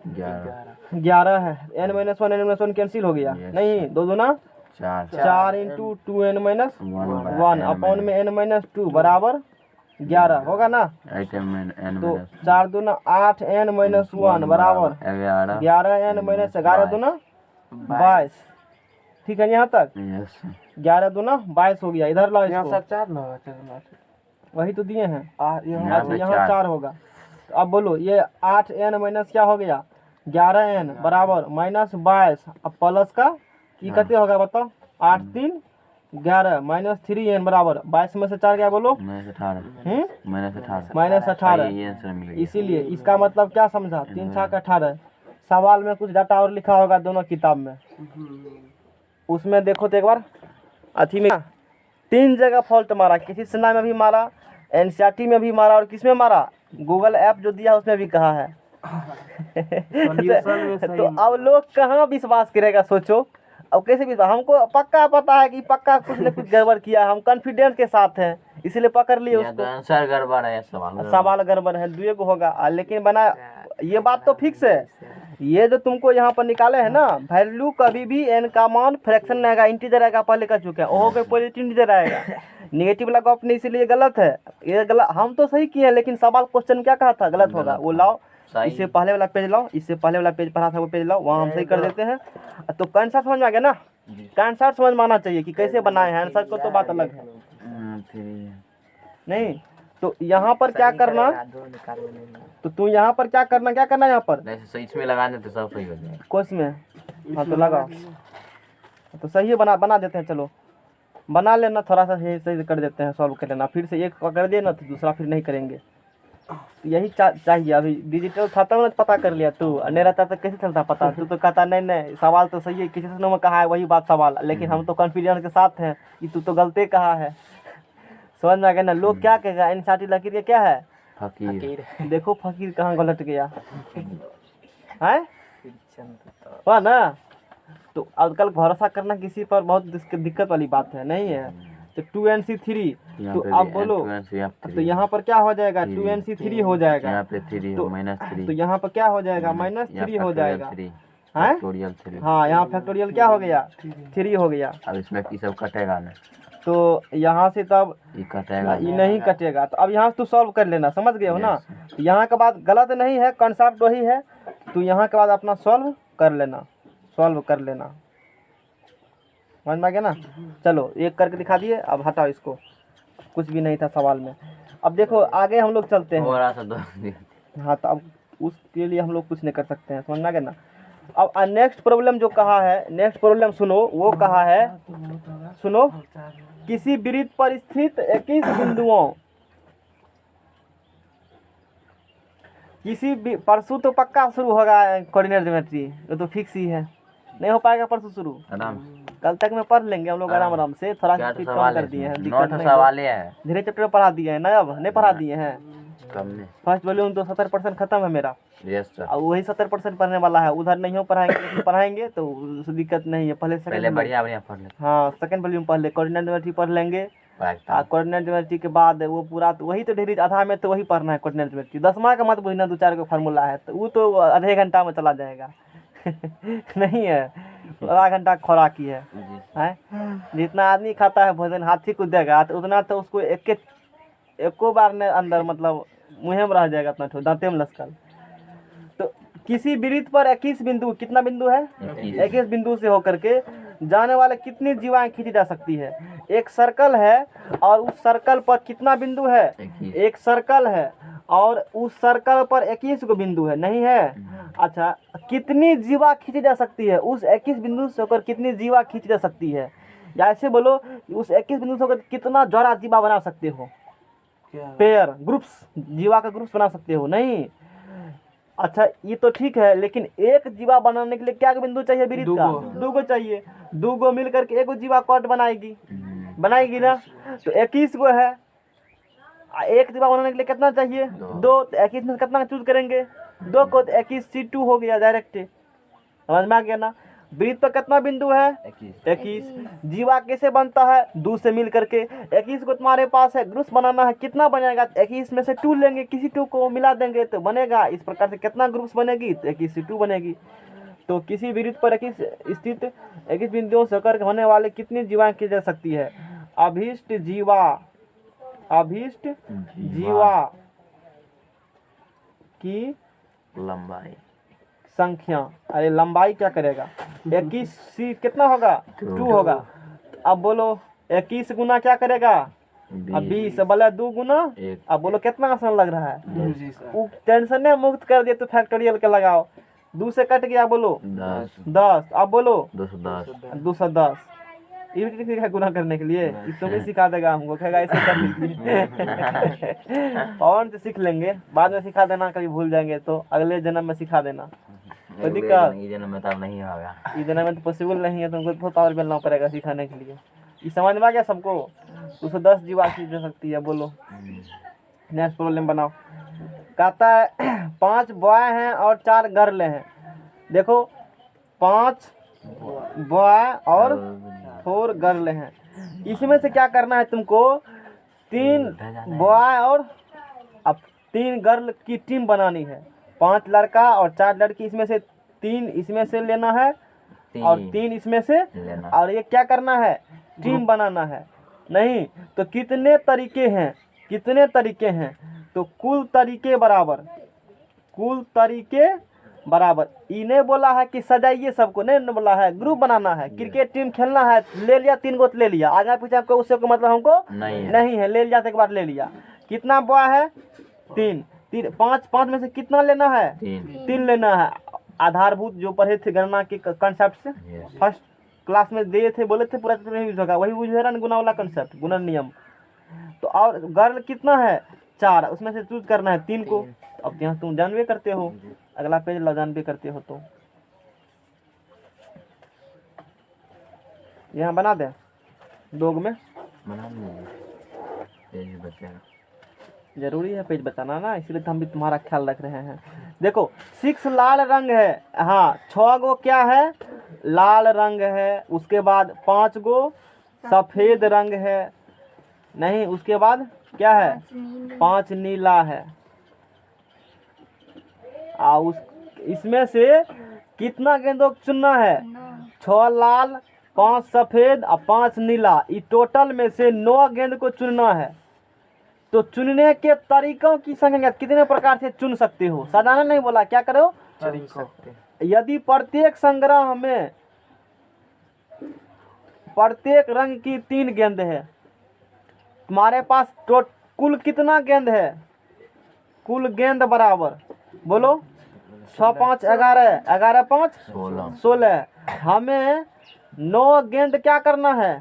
11 है। n minus 1 n minus 1 cancel हो गया, नहीं 2 दूना 4 इंटू 2n माइनस 1 अपॉन में n माइनस 2 बराबर 11 होगा ना? तो 4 दूना 8 n माइनस 1 बराबर 11 n माइनस 11 दूना 22, ठीक है यहाँ तक? 11 दूना 22 हो गया। इधर लाओ यहाँ इसको, सर 4 ना होगा चलना। वही तो दिए हैं। यहाँ अच्छा यहाँ 4 होगा। तो अब बोलो ये 8n माइनस क्या हो गया? 11n बराबर माइनस 22, अब प्लस का की कितने होगा बताओ? 8 3 11 माइनस 3n बराबर 22 में से 4 क्या बोलो? माइनस 18। इसीलिए इसका मतलब क्या समझा? 3 6 का 18। सवाल में कुछ डाटा और लिखा होगा दोनों किताब में, उसमें देखो तो एक बार अथी में 3 जगह फॉल्ट मारा, किसी सेना में भी मारा, एनसीईआरटी में भी मारा और किस में मारा? गूगल ऐप जो दिया उसमें भी कहा है। तो अब लोग कहाँ विश्वास करेगा सोचो? अब कैसे विश्वास? हमको पक्का पता है कि पक्का कुछ न कुछ गड़बड़ किया है, हम कॉन्फिडेंस के साथ हैं इसीलिए पकड़ लिए उसको। आंसर गड़बड़ है, सवाल गड़बड़ है, 2 को होगा, लेकिन बना ये बात तो फिक्स है। ये जो तुमको यहाँ पर निकाले है ना, वैल्यू कभी भी n का मान फ्रैक्शन नहीं आएगा, इंटीजर आएगा, पहले कर चुके हैं, ओहो पे पॉजिटिव इंटीजर आएगा, नेगेटिव लगा अपने, इसीलिए गलत है। ये गलत, हम तो सही किए हैं लेकिन सवाल क्वेश्चन क्या कहा था? गलत होगा। वो लाओ, इससे पहले वाला पेज लाओ, इससे पहले वाला पेज पढ़ा था वो पेज लाओ, वहाँ हम सही कर देते हैं। तो कंसेप्ट समझ में आ गया ना? कंसेप्ट समझ में आना चाहिए कि कैसे बनाए हैं, आंसर को तो बात अलग है। नहीं तो यहाँ पर क्या करना, तो तू यहाँ पर क्या करना है यहाँ पर? इसमें लगा देते सब सही हो जाएगा। कोस में हाँ तो लगाओ, तो सही है, बना देते हैं। चलो बना लेना, थोड़ा सा सही कर देते हैं, सॉल्व कर लेना। फिर से एक पकड़ दिए ना तो दूसरा फिर नहीं करेंगे। तो यही चाहिए। अभी डिजिटल था तब ना पता कर लिया तू, नहीं रहता तो कैसे चलता पता? तू तो कहता नहीं सवाल तो सही है, किसी ने कहा है वही बात सवाल, लेकिन हम तो कॉन्फिडेंस के साथ हैं कि तू तो गलती कहा है। समझ में आ गया ना? लोग क्या कहेगा? एनसीईआरटी लकीर के क्या है? फकीर। देखो फकीर कहाँ गलत गया है हुआ ना? तो आजकल भरोसा करना किसी पर बहुत दिक्कत वाली बात है, नहीं है? तो 2nc3, तो अब बोलो तो यहाँ पर क्या हो जाएगा? 2nc3 हो जाएगा, यहाँ पे 3 तो माइनस 3, तो यहाँ पर क्या हो जाएगा? -3 हो जाएगा। फैक्टोरियल 3। हाँ यहाँ फैक्टोरियल क्या हो गया? 3 हो गया। अब इसमें ये सब कटेगा ना, तो यहाँ से तब ये कटेगा, ये नहीं कटेगा। तो अब यहाँ से तू सॉल्व कर लेना, समझ गए हो ना? तो यहाँ के बाद गलत नहीं है, कंसेप्ट वही है, तो यहाँ के बाद अपना सॉल्व कर लेना। समझ में आ गया ना? चलो एक करके दिखा दिए, अब हटाओ इसको, कुछ भी नहीं था सवाल में। अब देखो आगे हम लोग चलते हैं। हाँ तो अब उसके लिए हम लोग कुछ नहीं कर सकते हैं, समझ में आ गया ना? अब नेक्स्ट प्रॉब्लम जो कहा है, नेक्स्ट प्रॉब्लम सुनो, वो कहा है, सुनो, किसी वृत्त पर स्थित 21 बिंदुओं, किसी परसों तो पक्का शुरू होगा कोऑर्डिनेट ज्योमेट्री, ये तो फिक्स ही है, नहीं हो पाएगा परसों शुरू, कल तक में पढ़ लेंगे हम लोग आराम से। थोड़ा सा कम कर दिए हैं, दिक्कत नहीं है, धीरे चैप्टर पढ़ा दिए हैं ना, अब नहीं पढ़ा दिए हैं। फर्स्ट वॉल्यूम तो 70% खत्म है मेरा, और वही 70% पढ़ने वाला है, उधर नहीं हो पढ़ाएंगे, लेकिन पढ़ाएंगे तो उससे दिक्कत नहीं है। पहले बढ़िया पढ़ ले। हाँ सेकंड वॉल्यूम पढ़ ले, कोऑर्डिनेट ज्योमेट्री पढ़ लेंगे। कोऑर्डिनेट ज्योमेट्री के बाद वो पूरा तो वही तो ढेरी आधा में तो वही पढ़ना है कोऑर्डिनेट ज्योमेट्री। 10वां का मत बुझना, 2 4 का फार्मूला है तो वो तो आधे घंटा में चला जाएगा। नहीं है, आधा घंटा खुराकी है। जी हैं? जितना आदमी खाता है भोजन हाथी को देगा तो उतना तो उसको एको बार ने अंदर मतलब मुँह में रह जाएगा, अपना दांते में लसकल। तो किसी वृत्त पर 21 बिंदु, कितना बिंदु है? 21 बिंदु से होकर के जाने वाले कितनी जीवाएं खींची जा सकती है? एक सर्कल है और उस सर्कल पर कितना बिंदु है? 21। एक सर्कल है और उस सर्कल पर 21 को बिंदु है, नहीं है? अच्छा, कितनी जीवा खींची जा सकती है? उस 21 बिंदु से होकर कितनी जीवा खींची जा सकती है? या ऐसे बोलो, उस 21 बिंदु से होकर कितना जोड़ा जीवा बना सकते हो? क्या पेयर, ग्रुप्स, जीवा का ग्रुप्स बना सकते हो? नहीं। अच्छा, ये तो ठीक है, लेकिन एक जीवा बनाने के लिए क्या बिंदु चाहिए? वृत्त का दो गो चाहिए। दो गो मिल करके एक जीवा कट बनाएगी, बनाएगी ना? तो 21 गो है, एक जीवा बनाने के लिए कितना चाहिए? दो। तो 21 में से कितना चूज करेंगे? दो को, तो 21 C2 हो गया डायरेक्ट। समझ में आ गया ना? वृत्त पर कितना बिंदु है? 21। जीवा कैसे बनता है? 2 से मिल करके। 21 को तुम्हारे पास है, ग्रुप्स बनाना है, कितना बनेगा? 21 में से 2 लेंगे, किसी 2 को मिला देंगे तो बनेगा। इस प्रकार से कितना ग्रुप्स बनेगी? तो 21 से 2 बनेगी। तो किसी वृत्त पर 21 स्थित 21 बिंदुओं से होकर होने वाले कितनी जीवाएं की जा सकती है? अभीष्ट जीवा, अभीष्ट जीवा की लंबाई संख्या। अरे लंबाई क्या करेगा? 21 सी कितना होगा? 2 होगा। अब बोलो 21 गुना क्या करेगा? अब 20 बोले 2 गुना। एक। अब बोलो कितना आसान लग रहा है? जी सर। वो टेंशन मुक्त कर दिए तो फैक्टोरियल के लगाओ। 2 से कट गया, बोलो 10। अब बोलो 210। 210। ये भी ठीक है गुना करने के लिए, ये तुम्हें सिखा देगा हमको, कहेगा ऐसे कर लीजिए। पवन से सीख लेंगे, बाद में सिखा देना, कभी भूल जाएंगे तो अगले जन्म में सिखा देना। कोई दिक्कत? ये जन्म में तब नहीं होगा। ये जन्म में तो पॉसिबल नहीं है, तुमको बहुत पावर मिलना पड़ेगा सिखाने के लिए। ये समझ में आ गया सबको? 210 जीवा की दे सकती है। बोलो नेक्स्ट प्रॉब्लम बनाओ। कहता है 5 बॉय हैं और 4 गर्ल हैं। देखो 5 बॉय और 4 गर्ल हैं। इसमें से क्या करना है तुमको? 3 बॉय और अब 3 गर्ल की टीम बनानी है। 5 लड़का और 4 लड़की, इसमें से 3 इसमें से लेना है और 3 इसमें से, लेना। और ये क्या करना है? टीम बनाना है। नहीं तो कितने तरीके हैं? कितने तरीके हैं? तो कुल तरीके बराबर, कुल तरीके बराबर। इन्हें बोला है कि सजाइए सबको, नहीं बोला है ग्रुप बनाना है। क्रिकेट टीम खेलना है, ले लिया 3 गो तो ले लिया, आगे पीछे आपको उससे को मतलब हमको नहीं है, ले लिया तो एक बार ले लिया। कितना बॉय है? 3। 5 में से कितना लेना है? 3 लेना है। आधारभूत जो पढ़े थे गणना के कंसेप्ट से, फर्स्ट क्लास में दिए थे, बोले थे पूरा नहीं यूज होगा, वही यूज हो रहा है गुना वाला कंसेप्ट, गुणन नियम। तो और गर्ल कितना है? 4, उसमें से चूज करना है 3 को। अब यहाँ तुम जानवे करते हो, अगला पेज ला, जानवे करते हो तो यहाँ बना दे 2 में। बना पेज बचेगा। जरूरी है पेज बताना ना, इसलिए तो हम भी तुम्हारा ख्याल रख रहे हैं। देखो 6 लाल रंग है, हाँ 6 गो क्या है? लाल रंग है। उसके बाद 5 गो सफेद रंग है, नहीं उसके बाद क्या है? 5 नीला है। उस इसमें से कितना गेंदों को चुनना है? 6 लाल, 5 सफेद और 5 नीला। इस टोटल में से 9 गेंद को चुनना है। तो चुनने के तरीकों की संख्या कितने प्रकार से चुन सकते हो? साधारण नहीं बोला, क्या करो? यदि प्रत्येक संग्रह में प्रत्येक रंग की 3 गेंद है, तुम्हारे पास कुल कितना गेंद है? कुल गेंद बराबर, बोलो 6 5 11, 11 5 16। हमें 9 गेंद क्या करना है?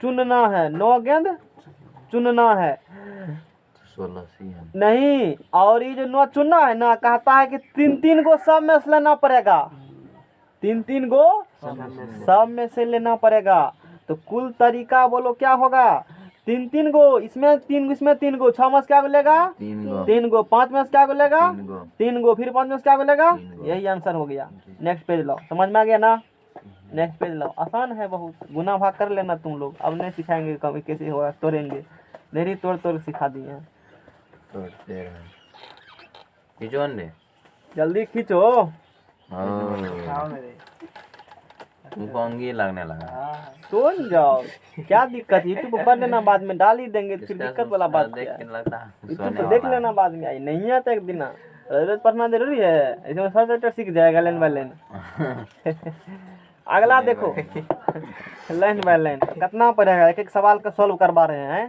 चुनना है। 9 गेंद चुनना है। 16 सी है नहीं, और ये जो 9 चुनना है ना, कहता है कि 3 गो सब में से लेना पड़ेगा। 3 गो सब में से लेना पड़ेगा। तो कुल तरीका बोलो क्या होगा? 3 गो, इसमें 3 इसमें 3 गो, 6 में से क्या लेगा? 3 गो। 5 में से क्या लेगा? 3 गो। फिर 5 में से क्या लेगा? यही आंसर हो गया। नेक्स्ट पेज लाओ। समझ में आ गया ना? नेक्स्ट पेज लाओ। आसान है बहुत, गुना भाग कर लेना तुम लोग। अब नहीं सिखाएंगे कभी कैसे होगा, तोड़ेंगे, धीरे तोड़ सिखा दिए हैं। तोड़ते रहे। खींचो अंडे, जल्दी खींचो। खाओ मेरे। तुमको अंगी लगने लगा। हाँ सुन जाओ, क्या दिक्कत, यूट्यूब पर पढ़ लेना, बाद में डाल ही देंगे, फिर इसका दिक्कत वाला बात देख क्या के है। लगता है यूट्यूब सोने पर देख वाला लेना बाद में, आई नहीं आता एक दिन, रोज पढ़ना जरूरी है, इसमें सब लेटर सीख जाएगा लाइन बाय लाइन। अगला देखो, लाइन बाय लाइन कितना पढ़ेगा, एक एक सवाल का सॉल्व करवा रहे हैं।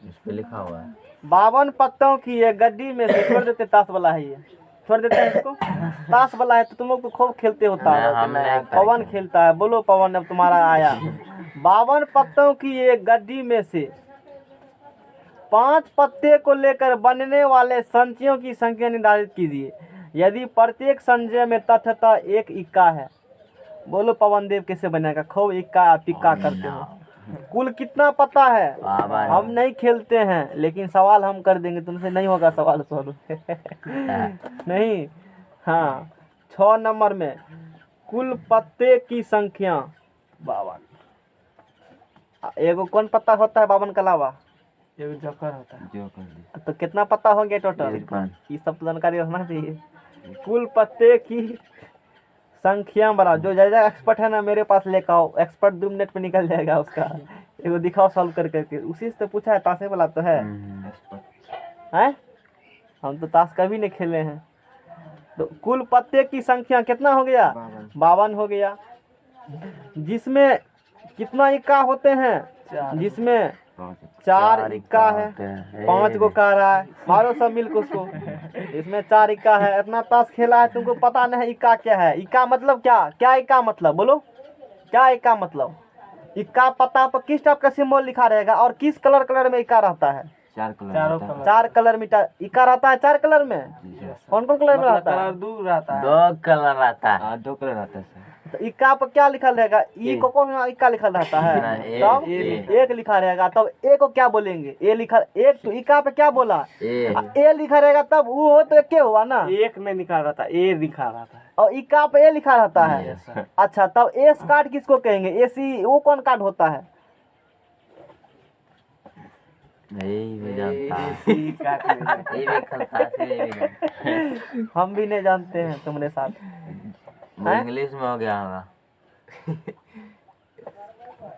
इस पे लिखा हुआ है 52 पत्तों की एक गड्डी में से छोड़ देते, ताश वाला है ये, छोड़ देते हैं इसको। ताश वाला है तो तुम लोग तो खूब खेलते हो ताश। हम नहीं पवन खेलता है, बोलो पवन, अब तुम्हारा आया। 52 पत्तों की एक गड्डी में से 5 पत्ते को लेकर बनने वाले संचयों की संख्या निर्धारित कीजिए। यदि प्रत्येक संचय में तथ्यतः एक इक्का है, बोलो पवन देव कैसे बनेगा, खूब इक्का पिक्का करते हो। कुल कितना पता है, बाबा हम नहीं खेलते हैं, लेकिन सवाल हम कर देंगे, तुमसे नहीं होगा सवाल सॉल्व। नहीं, हाँ 6 नंबर में कुल पत्ते की संख्या 52। एगो कौन पत्ता होता है 52 के अलावा, ये जोकर होता है। जो कर दी तो कितना पत्ता हो गया टोटल, 53। ये सब तो जानकारी रहना चाहिए। कुल पत्ते की संख्या बड़ा, जो ज्यादा एक्सपर्ट है ना मेरे पास लेकर आओ, एक्सपर्ट 2 मिनट में निकल जाएगा उसका। एगो दिखाओ सॉल्व कर करके, उसी से तो पूछा है, ताशे वाला तो है। हैं, हम तो ताश कभी नहीं खेले हैं। तो कुल पत्ते की संख्या कितना हो गया, 52 हो गया। जिसमें कितना इक्का होते हैं, जिसमें 4 इक्का है, 5 को कह रहा है, मारो सब मिल को उसको। इसमें 4 इक्का है, इतना ताश खेला है, तुमको पता नहीं इक्का क्या है। इक्का मतलब क्या, क्या इक्का मतलब, बोलो क्या इक्का मतलब। इक्का पत्ता पर किस टाइप का सिंबल लिखा रहेगा और किस कलर में इक्का रहता है, चारों कलर। 4 कलर में इक्का रहता है, 4 कलर में। कौन कौन कलर में मतलब रहता है, कलर दो रहता है। 2 कलर रहता है। 2 कलर रहता है। तो इक्का पर क्या लिखा रहेगा, ई को कौन इक्का लिखा रहता है, तब एक लिखा रहेगा, तब ए को क्या बोलेंगे, ए लिखा, एक तो इक्का पे क्या बोला, ए लिखा रहेगा, तब वो हो तो एक हुआ ना, एक में निकाल रहता है, ए लिखा रहता है। और इक्का पे ए लिखा रहता है। अच्छा, तब एस कार्ड किसको कहेंगे, एसी वो कौन कार्ड होता है, यही भी जानता है, एसी काट लेंगे। ये भी खेलता है, ये भी जानता है। हम भी नहीं जानते हैं तुम्हारे साथ। वो इंग्लिश में हो गया होगा।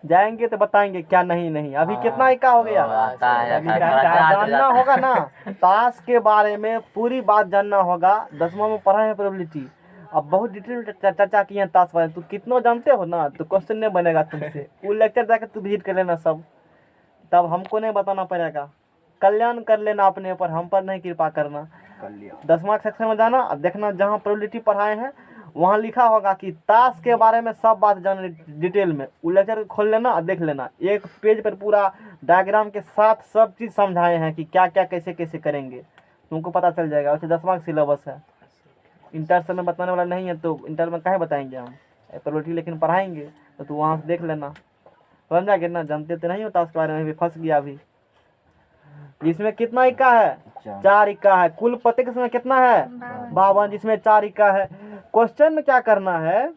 जाएंगे तो बताएंगे क्या, नहीं नहीं अभी कितना इक्का हो गया, आता है, अभी आता है, थोड़ा चार्ज हो जानना जाता है। होगा ना, ताश के बारे में पूरी बात जानना होगा। 10वां में पढ़ा है प्रोबेबिलिटी, अब बहुत डिटेल में चर्चा की है ताश बारे में, तू कितना जानते हो ना, तो क्वेश्चन नहीं बनेगा तुमसे, वो लेक्चर जाकर तू विजिट कर लेना सब, तब हमको नहीं बताना पड़ेगा। कल्याण कर लेना अपने ऊपर, हम पर नहीं कृपा करना। 10वां सेक्शन में जाना, अब देखना जहाँ प्रोबेबिलिटी पढ़ाए हैं वहाँ लिखा होगा कि ताश के बारे में सब बात जान डिटेल में, वो लेक्चर खोल लेना और देख लेना, एक पेज पर पूरा डायग्राम के साथ सब चीज़ समझाए हैं कि क्या क्या कैसे कैसे करेंगे, तुमको पता चल जाएगा। वैसे 10वां का सिलेबस है, इंटर से में बताने वाला नहीं है, तो इंटर में काहे बताएंगे हम प्रोबेबिलिटी, लेकिन पढ़ाएंगे तो तू वहाँ से देख लेना, समझा के ना। जानते तो नहीं हो ताश के बारे में, भी फंस गया अभी। इसमें कितना इक्का है, 4 इक्का है। कुल पत्ते के समय कितना है, 52, जिसमें 4 इक्का है। क्वेश्चन में क्या करना है,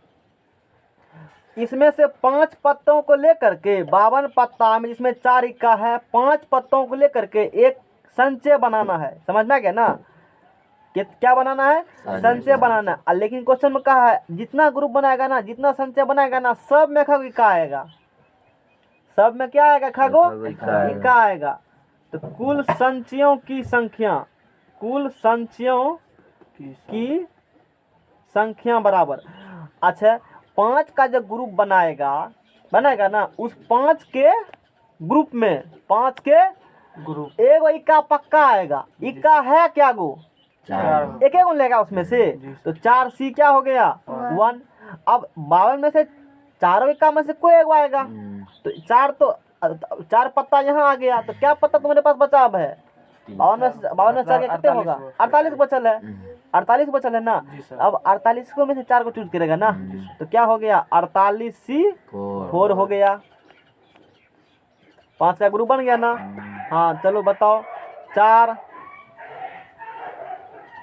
इसमें से 5 पत्तों को लेकर के, 52 पत्ता में जिसमें 4 इक्का है, 5 पत्तों को लेकर के एक संचय बनाना है, समझना क्या ना, क्या बनाना है, संचय बनाना। लेकिन क्वेश्चन में कहा है जितना ग्रुप बनाएगा ना, जितना संचय बनाएगा ना, सब में खगो इक्का आएगा, सब में क्या आएगा, खगो इक्का आएगा। तो कुल संचयों की संख्या, कुल संचयों की संख्या बराबर, अच्छा 5 का जो ग्रुप बनाएगा ना, उस 5 के ग्रुप में, 5 के ग्रुप एगो इक्का पक्का आएगा। इक्का है क्या गो, एक एक लेगा उसमें से, तो 4C क्या हो गया, 1। अब 52 में से चारों इक्का में से कोई एगो आएगा, तो 4 पत्ता यहाँ आ गया, तो क्या पत्ता तुम्हारे पास बचा अब है, 52 में से कितने होगा, 48 बचल है, 48 बचल है ना। अब 48 को में से 4 को चूज करेगा ना, तो क्या हो गया, 48C4 हो गया। 5 का ग्रुप बन गया ना। हाँ चलो बताओ,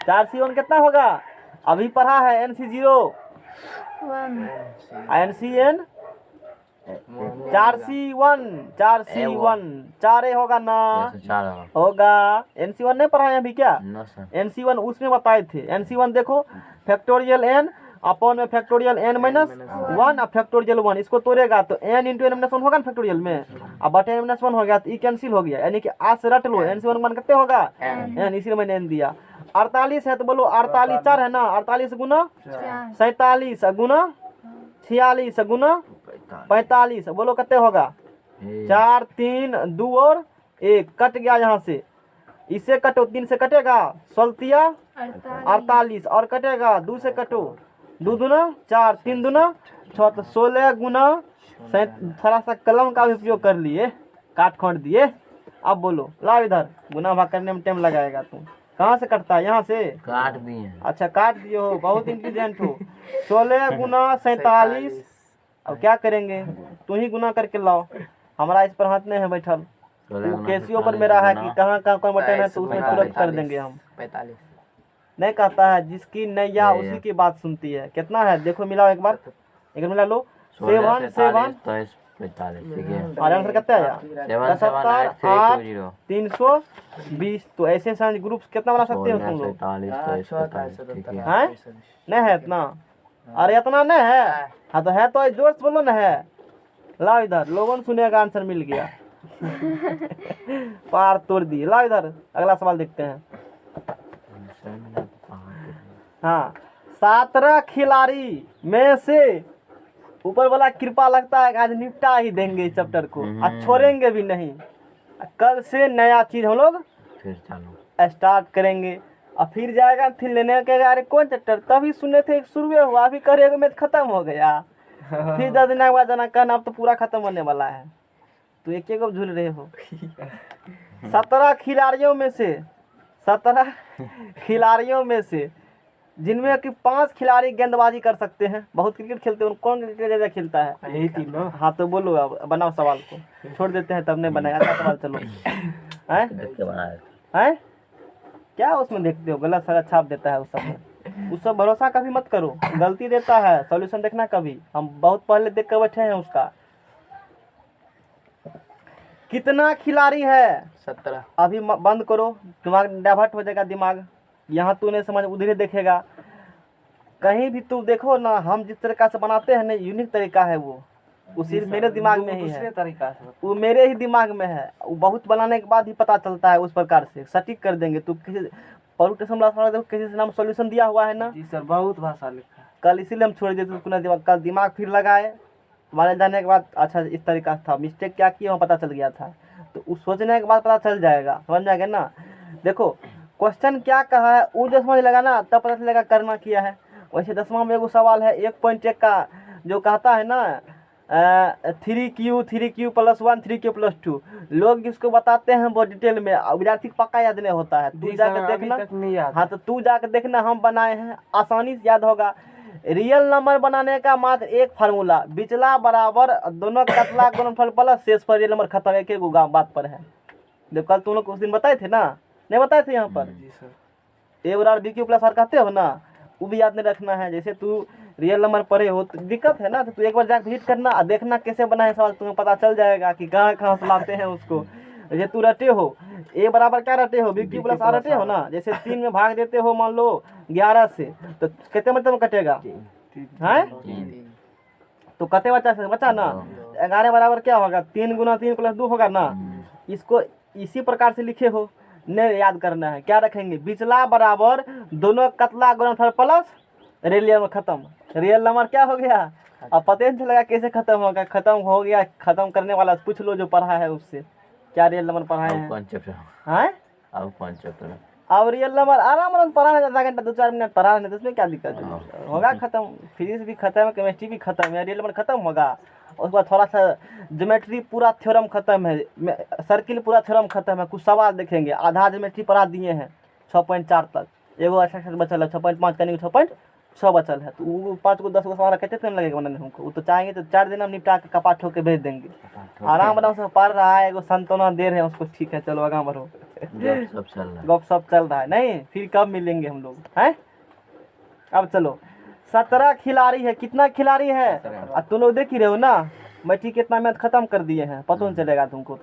4C1 कितना होगा, अभी पढ़ा है NC0 NCN 4C1 4 होगा ना, होगा। NC1 नहीं पढ़ाए अभी क्या, NC1 उसमें बताए थे। NC1 देखो, फैक्टोरियल N अपॉन में फैक्टोरियल n माइनस 1 और फैक्टोरियल 1, इसको तोड़ेगा तो n इंटू n माइनस 1 होगा ना फैक्टोरियल में, अब बटे n माइनस 1 हो गया तो ई कैंसिल हो गया, यानी कि आज से रट लो n से 1 मान कितने होगा n, इसीलिए मैंने n दिया। 48 है तो बोलो 48 4 है ना, 48 गुना 47 गुना 46 गुना 45, बोलो कितने होगा 4 3 2 और 1, कट गया यहाँ से, इससे कटो 3 से कटेगा 16 48 और कटेगा 2 से कटो 2 दूना 4 3 दूना 6, तो 16 गुना थोड़ा सा कलम का भी उपयोग कर लिए, काट खोट दिए। अब बोलो लाओ इधर, गुना भाग करने में टाइम लगाएगा, तुम कहाँ से कटता है, यहाँ से काट दिए। अच्छा काट दिए हो, बहुत इंटेलिजेंट हो। 16 गुना 47, अब क्या करेंगे, तू ही गुना करके लाओ, हमारा इस पर हाथ नहीं है बैठल, वो कैसियो पर मेरा है कि कहाँ कहाँ कौन बटन है तो उसमें तुरंत कर देंगे हम। 45 नहीं कहता है जिसकी नैया उसी की बात सुनती है। कितना है देखो, मिलाओ एक बार मिला लो, 7 7 ठीक है। और आंसर कितना आया 778 320। तो ऐसे साइंस ग्रुप कितना बना सकते हो तुम लोग, हैं नहीं है इतना, अरे इतना नहीं है, हाँ तो है तो जोर से बोलो ना है, लाओ इधर, लोगों ने सुनेगा, आंसर मिल गया। पार तोड़ दिए, लाओ इधर अगला सवाल देखते हैं। हाँ 17 खिलाड़ी में से ऊपर वाला कृपा लगता है कि आज निपटा ही देंगे चैप्टर को, आज छोड़ेंगे भी नहीं, कल से नया चीज हम लोग फिर चालू स्टार्ट करेंगे, और फिर जाएगा फिर लेने के, अरे कौन चैप्टर तभी सुने थे शुरू हुआ, अभी करेगा में खत्म हो गया, फिर 10 दिन के बाद जाना कहना अब तो पूरा खत्म होने वाला है, तो एक एक झूल रहे हो। 17 खिलाड़ियों में से 17 खिलाड़ियों में से जिनमें कि 5 खिलाड़ी गेंदबाजी कर सकते हैं, बहुत क्रिकेट खेलते हैं, कौन क्रिकेट ज़्यादा खेलता है, यही तीनों। हाँ तो बोलो, अब बनाओ सवाल को, छोड़ देते हैं तब नहीं बनाया, अगला सवाल चलो। हैं देख के बनाए। हैं क्या उसमें देखते हो, गलत सारा छाप देता है उस सब में, उस सब भरोसा कभी मत करो, गलती देता है, सॉल्यूशन देखना कभी, हम बहुत पहले देख कर बैठे हैं उसका। कितना खिलाड़ी है 17 अभी बंद करो, दिमाग डाइवर्ट हो जाएगा, दिमाग यहाँ तू नहीं समझ उधर ही देखेगा, कहीं भी तू देखो ना, हम जिस तरीका से बनाते हैं ना यूनिक तरीका है वो, उसी मेरे दिमाग में ही है, दूसरे तरीका से वो मेरे ही दिमाग में है, वो बहुत बनाने के बाद ही पता चलता है, उस प्रकार से सटीक कर देंगे। तू किसी परमुटेशन देखो किसी से नाम सॉल्यूशन दिया हुआ है ना, जी सर, बहुत भाषा लिखा है। कल इसीलिए हम छोड़ देते उसको ना, दिमाग कल दिमाग फिर लगाए, तुम्हारे जाने के बाद अच्छा इस तरीका से था, मिस्टेक क्या किया वहाँ पता चल गया था, तो उस सोचने के बाद पता चल जाएगा, समझ जाएगा ना। देखो क्वेश्चन क्या कहा है वो जो समझ लगा ना, तब पता चलेगा करना किया है। वैसे 10वां में एगो सवाल है 1.1 का जो कहता है ना 3Q 3Q + 1 3Q + 2, लोग इसको बताते हैं बहुत डिटेल में, विद्यार्थी को पक्का याद नहीं होता है, तू जी जाकर सर, अभी देखना। तक नहीं याद हाँ तो तू जाकर देखना, हम बनाए हैं, आसानी से याद होगा। रियल नंबर बनाने का मात्र एक फार्मूला, बिचला बराबर दोनों कतला गुणनफल प्लस शेष पर रियल नंबर खत्म, एक एक बात पर है। जब कल तुम लोग उस दिन बताए थे ना, नहीं बताए थे यहाँ पर, जी सर। ए बराबर BQ + R कहते हो ना, वो भी याद नहीं रखना है। जैसे तू रियल नंबर पढ़े हो तो दिक्कत है ना, तो तू एक बार जाकर विजिट करना और देखना कैसे बना है सवाल, तुम्हें पता चल जाएगा कि कहाँ कहाँ से लाते हैं उसको। जैसे तू रटे हो ए बराबर क्या रटे हो, BQ + R रटे हो ना, जैसे 3 में भाग देते हो मान लो 11 से, तो कितने मतलब कटेगा है, तो कते बचा ना 11 बराबर क्या होगा 3 × 3 + 2 होगा ना। इसको इसी प्रकार से लिखे हो, नहीं याद करना है, क्या रखेंगे, बिचला बराबर दोनों कतला गुणनफल प्लस रियल नंबर खत्म, रियल नंबर क्या हो गया, अब पता नहीं चलेगा कैसे खत्म होगा, खत्म हो गया, खत्म करने वाला पूछ लो जो पढ़ा है उससे, क्या रियल नंबर पढ़ाए हैं, कौन चैप्टर हैं अब कौन चैप्टर अब रियल नंबर आराम आराम पढ़ा है, आधा घंटा 2-4 मिनट पढ़ा है, तो उसमें क्या दिक्कत है, होगा खत्म, फिजिक्स भी खत्म है, केमिस्ट्री भी खत्म है, रियल नंबर खत्म होगा। उसके बाद थोड़ा सा ज्योमेट्री पूरा थ्योरम खत्म है, सर्किल पूरा थ्योरम खत्म है, कुछ सवाल देखेंगे, आधा ज्योमेट्री पढ़ा दिए हैं 6.4 तक, एगो अच्छा बचल है 6.5 करने 6.6 बचल है, तो वो 5 को 10 को सवाल कितने टाइम लगेगा बनाने हमको, वो तो चाहेंगे तो 4 दिन हम निपटा के कपा ठोक के भेज देंगे, आराम आराम से पढ़ रहा है, एगो सांत्वना दे रहे हैं उसको, ठीक है चलो आगे बढ़ो, सब चल रहा है। गप सब चल रहा है, नहीं फिर कब मिलेंगे हम लोग हैं। अब चलो 17 खिलाड़ी है, कितना खिलाड़ी है, अब तुम लोग देख ही रहे हो ना, मैं ठीक इतना मैथ खत्म कर दिए हैं, पता नहीं चलेगा तुमको,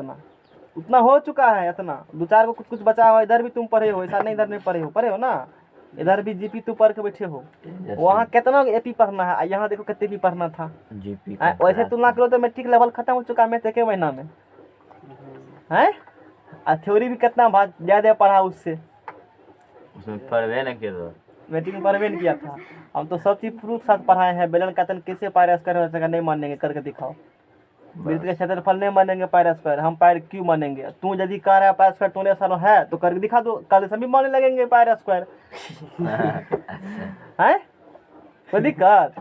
उतना हो चुका है, इतना 2-4 को कुछ कुछ बचा हुआ, इधर भी तुम पढ़े हो, ऐसा नहीं इधर नहीं पढ़े हो ना, इधर भी जीपी तू पढ़ के बैठे हो, वहाँ कितना एपी पढ़ना है, यहाँ देखो कितने एपी पढ़ना था। जीपी वैसे तुलना करो तो मैट्रिक लेवल खत्म हो चुका मैथ एक महीना में है। और थ्योरी भी कितना ज़्यादा पढ़ा उससे, उसमें पढ़वे न किया तो मैट्रिक में पढ़वे नहीं किया था। हम तो सब चीज़ प्रूफ साथ पढ़ाए हैं। बेलन का तन कैसे पायरस कर सका, नहीं मानेंगे, करके दिखाओ। वृत्त के क्षेत्रफल नहीं मानेंगे पायरस स्क्वायर, हम पायर क्यों मानेंगे। तू यदि कह रहा है पायर स्क्वायर तूने सालों है तो करके दिखा दो, कल सभी मानने लगेंगे पायर स्क्वायर है। कोई दिक्कत?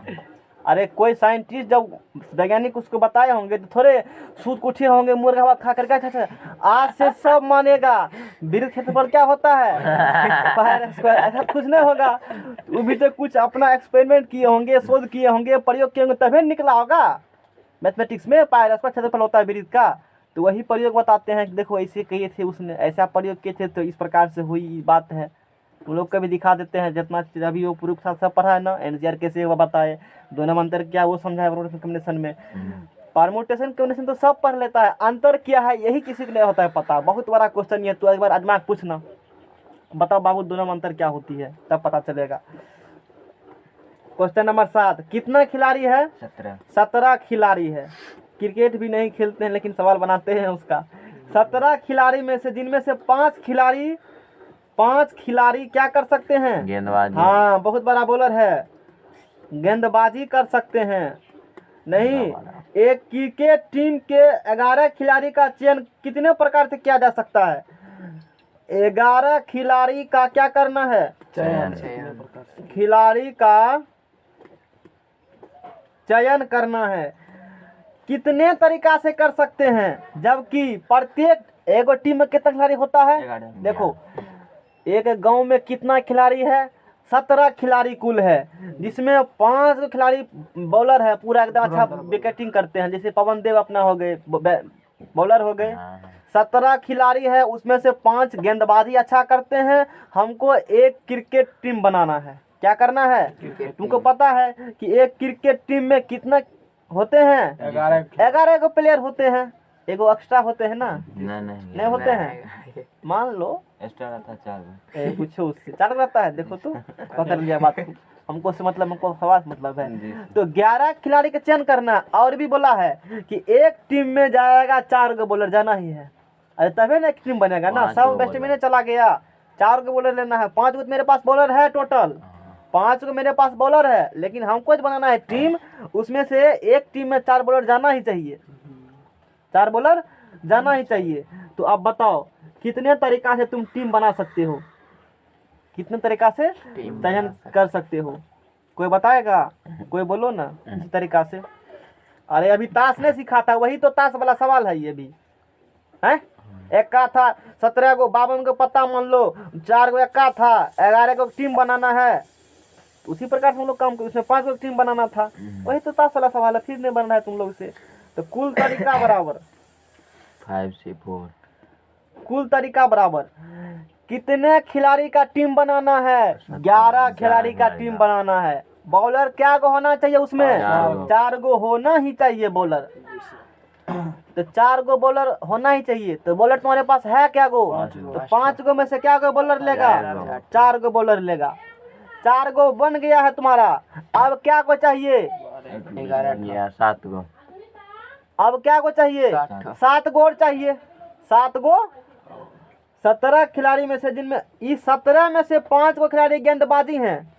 अरे कोई साइंटिस्ट जब वैज्ञानिक उसको बताए होंगे तो थोड़े सूद उठे होंगे मुर्गा भात खा करके अच्छा आज से सब मानेगा वृत्त क्षेत्रफल क्या होता है पायर स्क्वायर, ऐसा कुछ नहीं होगा। वो भी तो कुछ अपना एक्सपेरिमेंट किए होंगे, शोध किए होंगे, प्रयोग किए होंगे, तभी निकला होगा। मैथमेटिक्स में पायर स्क्वायर क्षेत्रफल होता है वृत्त का, तो वही प्रयोग बताते हैं कि देखो ऐसे किए थे, उसने ऐसा प्रयोग किए थे तो इस प्रकार से हुई बात है। उन लोग का भी दिखा देते हैं जितना चीज़ अभी वो प्रूफ साथ सब पढ़ा है ना। एनसीआर कैसे वो बताए, दोनों में अंतर क्या वो समझाए, परमुटेशन कॉम्बिनेशन में। परमुटेशन कॉम्बिनेशन तो सब पढ़ लेता है, अंतर क्या है यही किसी को नहीं होता है पता। बहुत बड़ा क्वेश्चन ये, तो एक बार आजमा के पूछना, बताओ बाबू दोनों में अंतर क्या होती है, तब पता चलेगा। क्वेश्चन नंबर 7, कितना खिलाड़ी है? 17 खिलाड़ी है। क्रिकेट भी नहीं खेलते हैं लेकिन सवाल बनाते हैं उसका। 17 खिलाड़ी में से जिनमें से 5 खिलाड़ी क्या कर सकते हैं? गेंदबाजी। हाँ, बहुत बड़ा बॉलर है, गेंदबाजी कर सकते हैं। नहीं, एक क्रिकेट टीम के 11 खिलाड़ी का चयन कितने प्रकार से किया जा सकता है? 11 खिलाड़ी का क्या करना है? खिलाड़ी का चयन करना है। कितने तरीका से कर सकते हैं? जबकि प्रत्येक एक टीम में कितना खिलाड़ी होता है? देखो एक गांव में कितना खिलाड़ी है? 17 खिलाड़ी कुल है, जिसमें 5 खिलाड़ी बॉलर है, पूरा एकदम अच्छा विकेटिंग करते हैं, जैसे पवन देव अपना हो गए बॉलर हो गए। 17 खिलाड़ी है, उसमें से 5 गेंदबाजी अच्छा करते हैं। हमको एक क्रिकेट टीम बनाना है। क्या करना है? तुमको पता है कि एक क्रिकेट टीम में कितना होते हैं? 11 को प्लेयर होते हैं, एगो एक्स्ट्रा होते हैं ना? नहीं होते हैं, मान लो एक्स्ट्रा रहता 4 पूछो उससे 4 रहता है। देखो तो पकड़ लिया बात को, हमको से मतलब हमको सवाल मतलब है। तो 11 खिलाड़ी का चयन करना। और भी बोला है कि एक टीम में जाएगा 4 गो बॉलर जाना ही है, अरे तभी ना एक टीम बनेगा ना। सब बैट्समैन चला गया, 4 गो बॉलर लेना है। 5 गो मेरे पास बॉलर है, टोटल 5 गो मेरे पास बॉलर है, लेकिन हमको बनाना है टीम, उसमें से एक टीम में 4 बॉलर जाना ही चाहिए, 4 बॉलर जाना ही चाहिए। तो अब बताओ कितने तरीका से तुम टीम बना सकते हो, कितने तरीका से चयन कर सकते हो? कोई बताएगा? कोई बोलो ना इसी तरीका से। अरे अभी ताश नहीं सिखा था, वही तो ताश वाला सवाल है ये भी है। एक्का था, 17 को 52 को पत्ता मान लो, 4 को एक्का था, 11 को टीम बनाना है। उसी प्रकार से हम लोग काम कर, उसमें 5 को टीम बनाना था, वही तो ताश वाला सवाल है, फिर नहीं बनना है तुम लोग से। तो कुल तरीका बराबर 5 से 4, कुल तरीका बराबर कितने खिलाड़ी का टीम बनाना है? 11 खिलाड़ी का टीम बनाना है। बॉलर क्या गो होना चाहिए उसमें? 4 गो होना ही चाहिए बॉलर। तो 4 गो बॉलर होना ही चाहिए। तो बॉलर तुम्हारे पास है क्या गो? तो 5 गो में से क्या गो बॉलर लेगा? 4 गो बॉलर लेगा। 4 गो बन गया है तुम्हारा। अब क्या को चाहिए? 7 गो। अब क्या को चाहिए? 7 गो और चाहिए। 7 गो 17 खिलाड़ी में से, जिनमें इस 17 में से 5 गो खिलाड़ी गेंदबाजी हैं,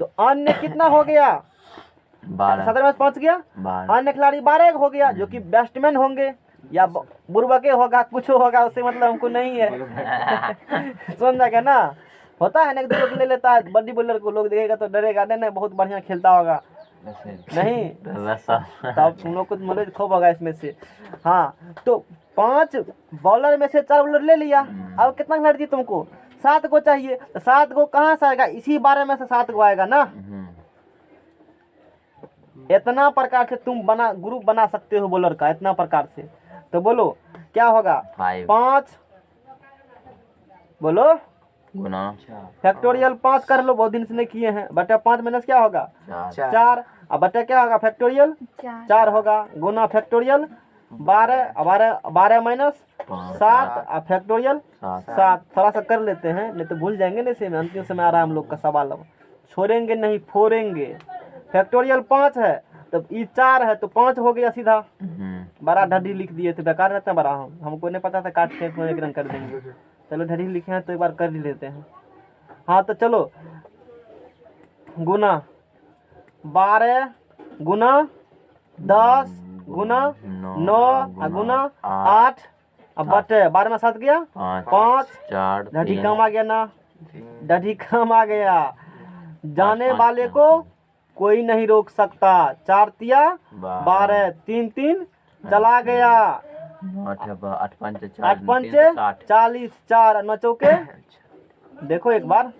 तो अन्य कितना हो गया? 17 में से 5 गया, अन्य खिलाड़ी 12 हो गया, जो कि बैट्समैन होंगे या बुरबके होगा, कुछ होगा, उससे मतलब हमको नहीं है समझ गया ना। होता है ना, एक दो लोग ले लेता है बॉडी बॉलर को, लोग देखेगा तो डरेगा, नहीं बहुत बढ़िया खेलता होगा, नहीं तब तुम लोग को नॉलेज खूब होगा इसमें से। हाँ, तो 5 बॉलर में से 4 बॉलर ले लिया। अब कितना खिलाड़ी चाहिए तुमको? 7 को चाहिए। तो 7 को कहाँ से आएगा? इसी 12 में से 7 को आएगा ना। इतना प्रकार से तुम ग्रुप बना सकते हो बॉलर का, इतना प्रकार से। तो बोलो क्या होगा? 5 बोलो गुना फैक्टोरियल 5 कर लो, बहुत दिन से नहीं किए हैं। बटा 5 माइनस क्या होगा? 4। अब बटा क्या होगा? फैक्टोरियल 4 होगा, गुना फैक्टोरियल 12 12 12 माइनस पाँच, 7 फैक्टोरियल सात 7। थोड़ा सा कर लेते हैं, नहीं तो भूल जाएंगे ना। इसे में अंतिम समय आ रहा है हम लोग का सवाल। अब छोड़ेंगे नहीं, फोड़ेंगे। फैक्टोरियल 5 है तो ये 4 है तो 5 हो गया सीधा। बड़ा ढड्डी लिख दिए थे, बेकार रहता है बड़ा। हमको नहीं पता था, काट के एक रंग कर देंगे। चलो ढड्डी लिखे हैं तो एक बार कर ही लेते हैं। हाँ तो चलो, गुना 12 गुना 10 गुना 9 गुना 8 अब बटे 12 में 7 गया 5 4 ढड्डी कम आ गया ना, ढड्डी कम आ गया। जाने वाले को कोई नहीं रोक सकता। 4 तिया 12 3 3 चला गया। 8 पंचे 8 पंचे 40 4 9 चौके। देखो एक बार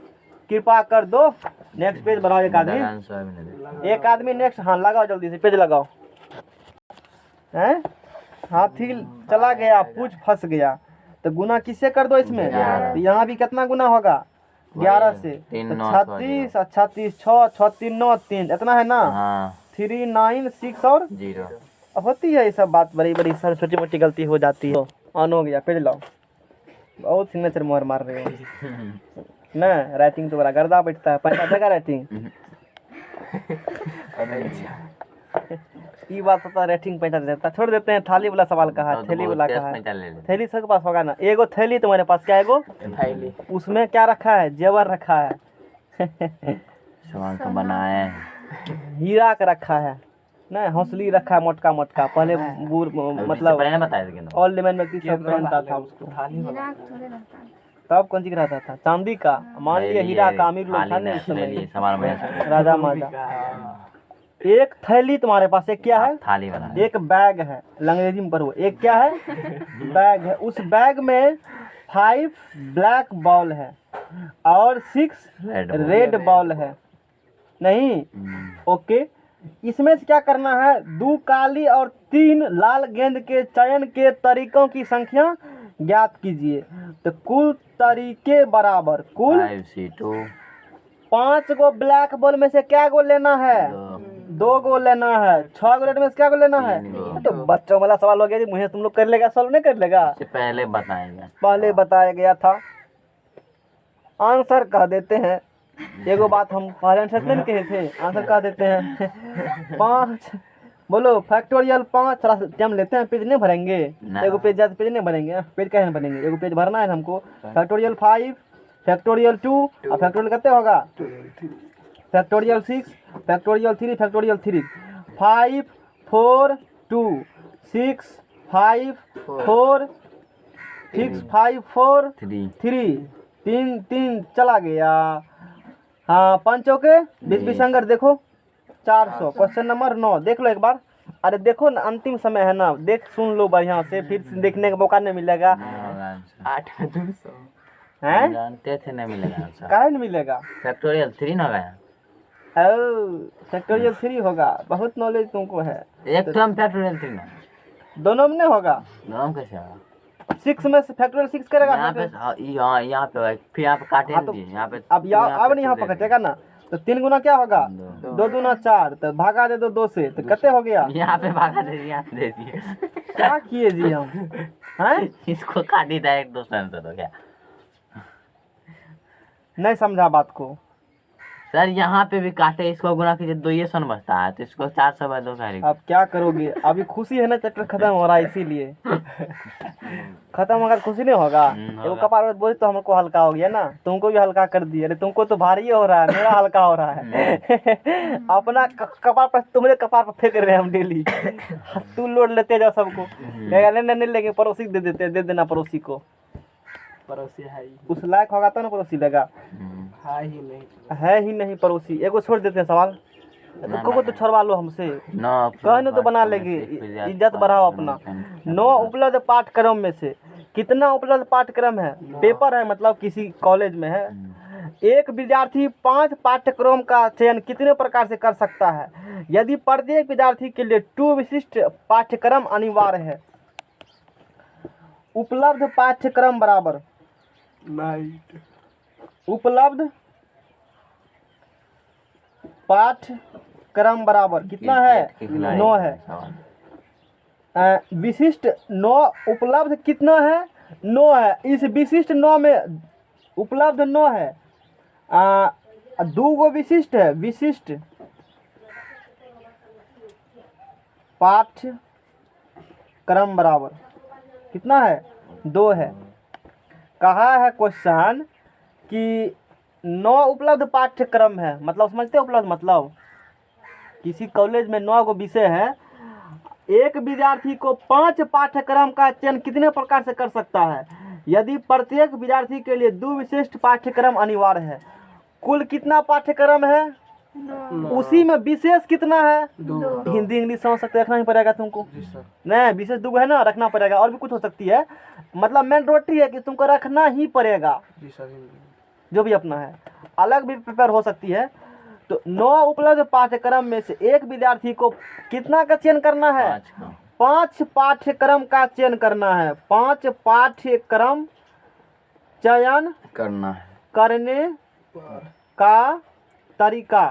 कृपा कर दो। नेक्स्ट पेज बनाओ एक आदमी, एक आदमी नेक्स्ट। हाँ लगाओ जल्दी से, पेज लगाओ। हैं हाथी चला गया, पूछ फंस गया। तो गुना किससे कर दो इसमें? तो यहाँ भी कितना गुना होगा? 11 से। 36 36 6 6 3 9 3 इतना है ना। 3 9 6 और 0। अब होती है ये सब बात, बड़ी बड़ी सर छोटी मोटी गलती हो जाती है। ऑन हो गया, पेज लाओ। बहुत सिग्नेचर मोहर मार रहे हो ना। राइटिंग तो बड़ा गर्दा बैठता है। पैसा देगा राइटिंग? ये बात पता, रेटिंग पैसा देता। छोड़ देते हैं। थाली वाला सवाल कहा, थैली वाला कहा। थैली सबके पास होगा ना। एगो थैली तुम्हारे पास, क्या एगो थैली, उसमें क्या रखा है? जेवर रखा है। सामान तो बनाए, हीरा का रखा है ना, हौसली रखा है मोटका मोटका। पहले मतलब ओल्ड मैन व्यक्ति सब पहनता था उसको। तब कौन चीज रहता था? चांदी का। मान लिया हीरा का अमीर लोग था ना इस समय, राजा महाराजा। एक थैली तुम्हारे पास, एक क्या है? थाली बना, एक बैग है। अंग्रेजी में पढ़ो। एक क्या है? बैग है। उस बैग में 5 ब्लैक बॉल है और 6 रेड बॉल है। नहीं, ओके। इसमें से क्या करना है? 2 काली और 3 लाल गेंद के चयन के तरीकों की संख्या ज्ञात कीजिए। तो कुल तरीके बराबर कुल 5 गो ब्लैक बॉल में से क्या गो लेना है? 2 गो लेना है। 6 गो रेड में से क्या गो लेना है? तो बच्चों वाला सवाल हो गया जी। मुझे तुम लोग कर लेगा, सॉल्व नहीं कर लेगा? पहले बताएंगे, पहले बताया गया था। आंसर कह देते हैं। एगो बात हम पहले आंसर नहीं कहे थे, आंसर कह देते हैं। 5 बोलो फैक्टोरियल 5। थोड़ा सा टाइम लेते हैं, पेज नहीं भरेंगे। एगो पेज ज्यादा पेज नहीं भरेंगे, पेज कैसे भरेंगे? एगो पेज भरना है हमको। फैक्टोरियल 5 फैक्टोरियल 2 और फैक्टोरियल कितने होगा? फैक्टोरियल 6 फैक्टोरियल 3 फैक्टोरियल 3 5 4 2 6 5 4 6 5 4 3 3 3 चला गया। हाँ, पंचों के 20 अंगर देखो 400। क्वेश्चन नंबर 9 देख लो एक बार। अरे देखो ना, अंतिम समय है ना, देख सुन लो बढ़िया से, फिर देखने का मौका नहीं मिलेगा। 8 में 200 हैं? जानते थे नहीं मिलेगा। काहे नहीं मिलेगा? फैक्टोरियल 3 ना गया, फैक्टोरियल 3 होगा। बहुत नॉलेज तुमको है। एक तो हम फैक्टोरियल 3 ना, दोनों में नहीं होगा। नाम कैसे होगा? 6 में से फैक्टोरियल 6 करेगा। यहाँ पे यहाँ पे फिर यहाँ पे काटे हाँ तो यहाँ पे। अब यहाँ पर कटेगा ना, तो 3 गुना क्या होगा? 2 दूना 4। तो भागा दे दो 2 से, तो कितने हो गया? यहाँ पे भागा दे, यहाँ पे दे दिए। क्या किए जी हम? हैं? इसको काटी था एक दूसरे से, तो क्या नहीं समझा बात को। सर? यहाँ पे भी काटे, इसको गुना कीजिए 2 ये सन बचता है, तो इसको 400 बाय 2 करेंगे। अब क्या करोगे? अभी खुशी है ना, चैप्टर खत्म हो रहा है इसीलिए। खत्म होगा, खुशी नहीं होगा। एगो कपार बोझ तो हमको हल्का हो गया ना, तुमको भी हल्का कर दिया। अरे तुमको तो भारी हो रहा है, मेरा हल्का हो रहा है। अपना कपार पर, तुम्हारे कपार पर फेंक रहे हैं हम डेली। तू लोड लेते जाओ सबको। नहीं लेंगे, पड़ोसी दे देते, दे देना पड़ोसी को। पड़ोसी है ही, उस लायक होगा तो ना पड़ोसी देगा। है ही नहीं पड़ोसी। एगो छोड़ देते हैं सवाल, तुमको तो छोड़वा लो हमसे। कहने तो बना लेंगे, इज्जत बढ़ाओ अपना। 9 उपलब्ध पाठ्यक्रम में से कितना उपलब्ध पाठ्यक्रम है? पेपर है, मतलब किसी कॉलेज में है। एक विद्यार्थी 5 पाठ्यक्रम का चयन कितने प्रकार से कर सकता है यदि प्रत्येक विद्यार्थी के लिए 2 विशिष्ट पाठ्यक्रम अनिवार्य है? उपलब्ध पाठ्यक्रम बराबर उपलब्ध पाठ्यक्रम बराबर कितना है? 9 है। विशिष्ट 9 उपलब्ध कितना है? 9 है। इस विशिष्ट 9 में उपलब्ध 9 है। 2 गो विशिष्ट है। विशिष्ट पाठ्यक्रम बराबर कितना है? 2 है। कहा है क्वेश्चन कि 9 उपलब्ध पाठ्यक्रम है, मतलब समझते हैं उपलब्ध मतलब? किसी कॉलेज में 9 गो विषय है, एक विद्यार्थी को 5 पाठ्यक्रम का चयन कितने प्रकार से कर सकता है? यदि प्रत्येक विद्यार्थी के लिए 2 विशिष्ट पाठ्यक्रम अनिवार्य है, कुल कितना पाठ्यक्रम है? उसी में विशेष कितना है? हिंदी इंग्लिश समझ सकते, रखना ही पड़ेगा तुमको। नहीं, विशेष 2 है ना, रखना पड़ेगा। और भी कुछ हो सकती है, मतलब मेन रोटी है कि तुमको रखना ही पड़ेगा। जो भी अपना है, अलग भी प्रिपेयर हो सकती है। तो 9 उपलब्ध पाठ्यक्रम में से एक विद्यार्थी को कितना का चयन करना है? 5 पाठ्यक्रम का चयन करना है। 5 पाठ्यक्रम चयन करने का तरीका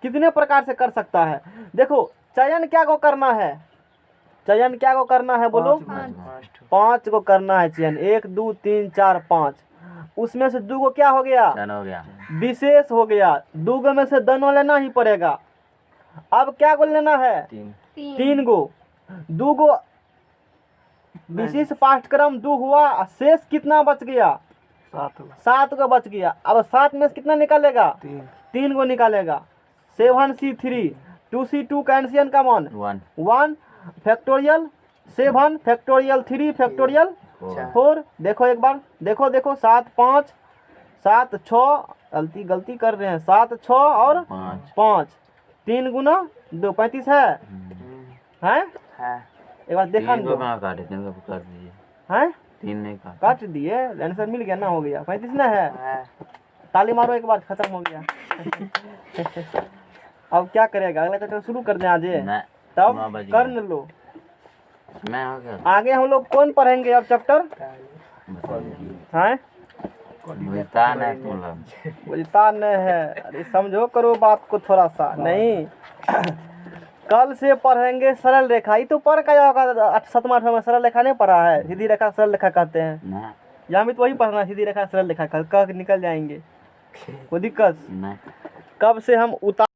कितने प्रकार से कर सकता है? देखो, चयन क्या को करना है? चयन क्या को करना है बोलो? 5 को करना है चयन। 1 2 3 4 5। उसमें से 2 को क्या हो गया? विशेष हो गया। 2 गो में से दोनों लेना ही पड़ेगा। अब क्या को लेना है? 3 गो। 2 गो विशेष पाठ्यक्रम 2 हुआ, शेष कितना बच गया? 7 गो बच गया। अब 7 में से कितना निकालेगा? 3 गो निकालेगा। 7C3 2C2 का एनसीएन का मान 1 फैक्टोरियल 7 फैक्टोरियल 3 फैक्टोरियल 4। देखो एक बार, देखो 7 5 7 6 गलती कर रहे हैं। 7 6 और 5 3 गुना 2 35 है। हैं? एक बार देखा नहीं है? 3 नहीं काट दिए, आंसर मिल गया ना, हो गया 35 ना है। ताली मारो एक बार, खत्म हो गया। अब क्या करेगा? अगला चैप्टर शुरू कर दें आज? तब कर न लो। मैं हो गया। आगे हम लोग कौन पढ़ेंगे अब चैप्टर? हैं? बुझता नहीं है। अरे समझो करो बात को थोड़ा सा। नहीं, कल से पढ़ेंगे सरल रेखा। ये तो पढ़ का होगा 7वां 8वां में सरल रेखा नहीं पढ़ा है? सीधी रेखा सरल रेखा कहते हैं। यहाँ भी तो वही पढ़ना, सीधी रेखा सरल रेखा कह निकल जाएंगे। कोई दिक्कत? नहीं। कब से हम उतार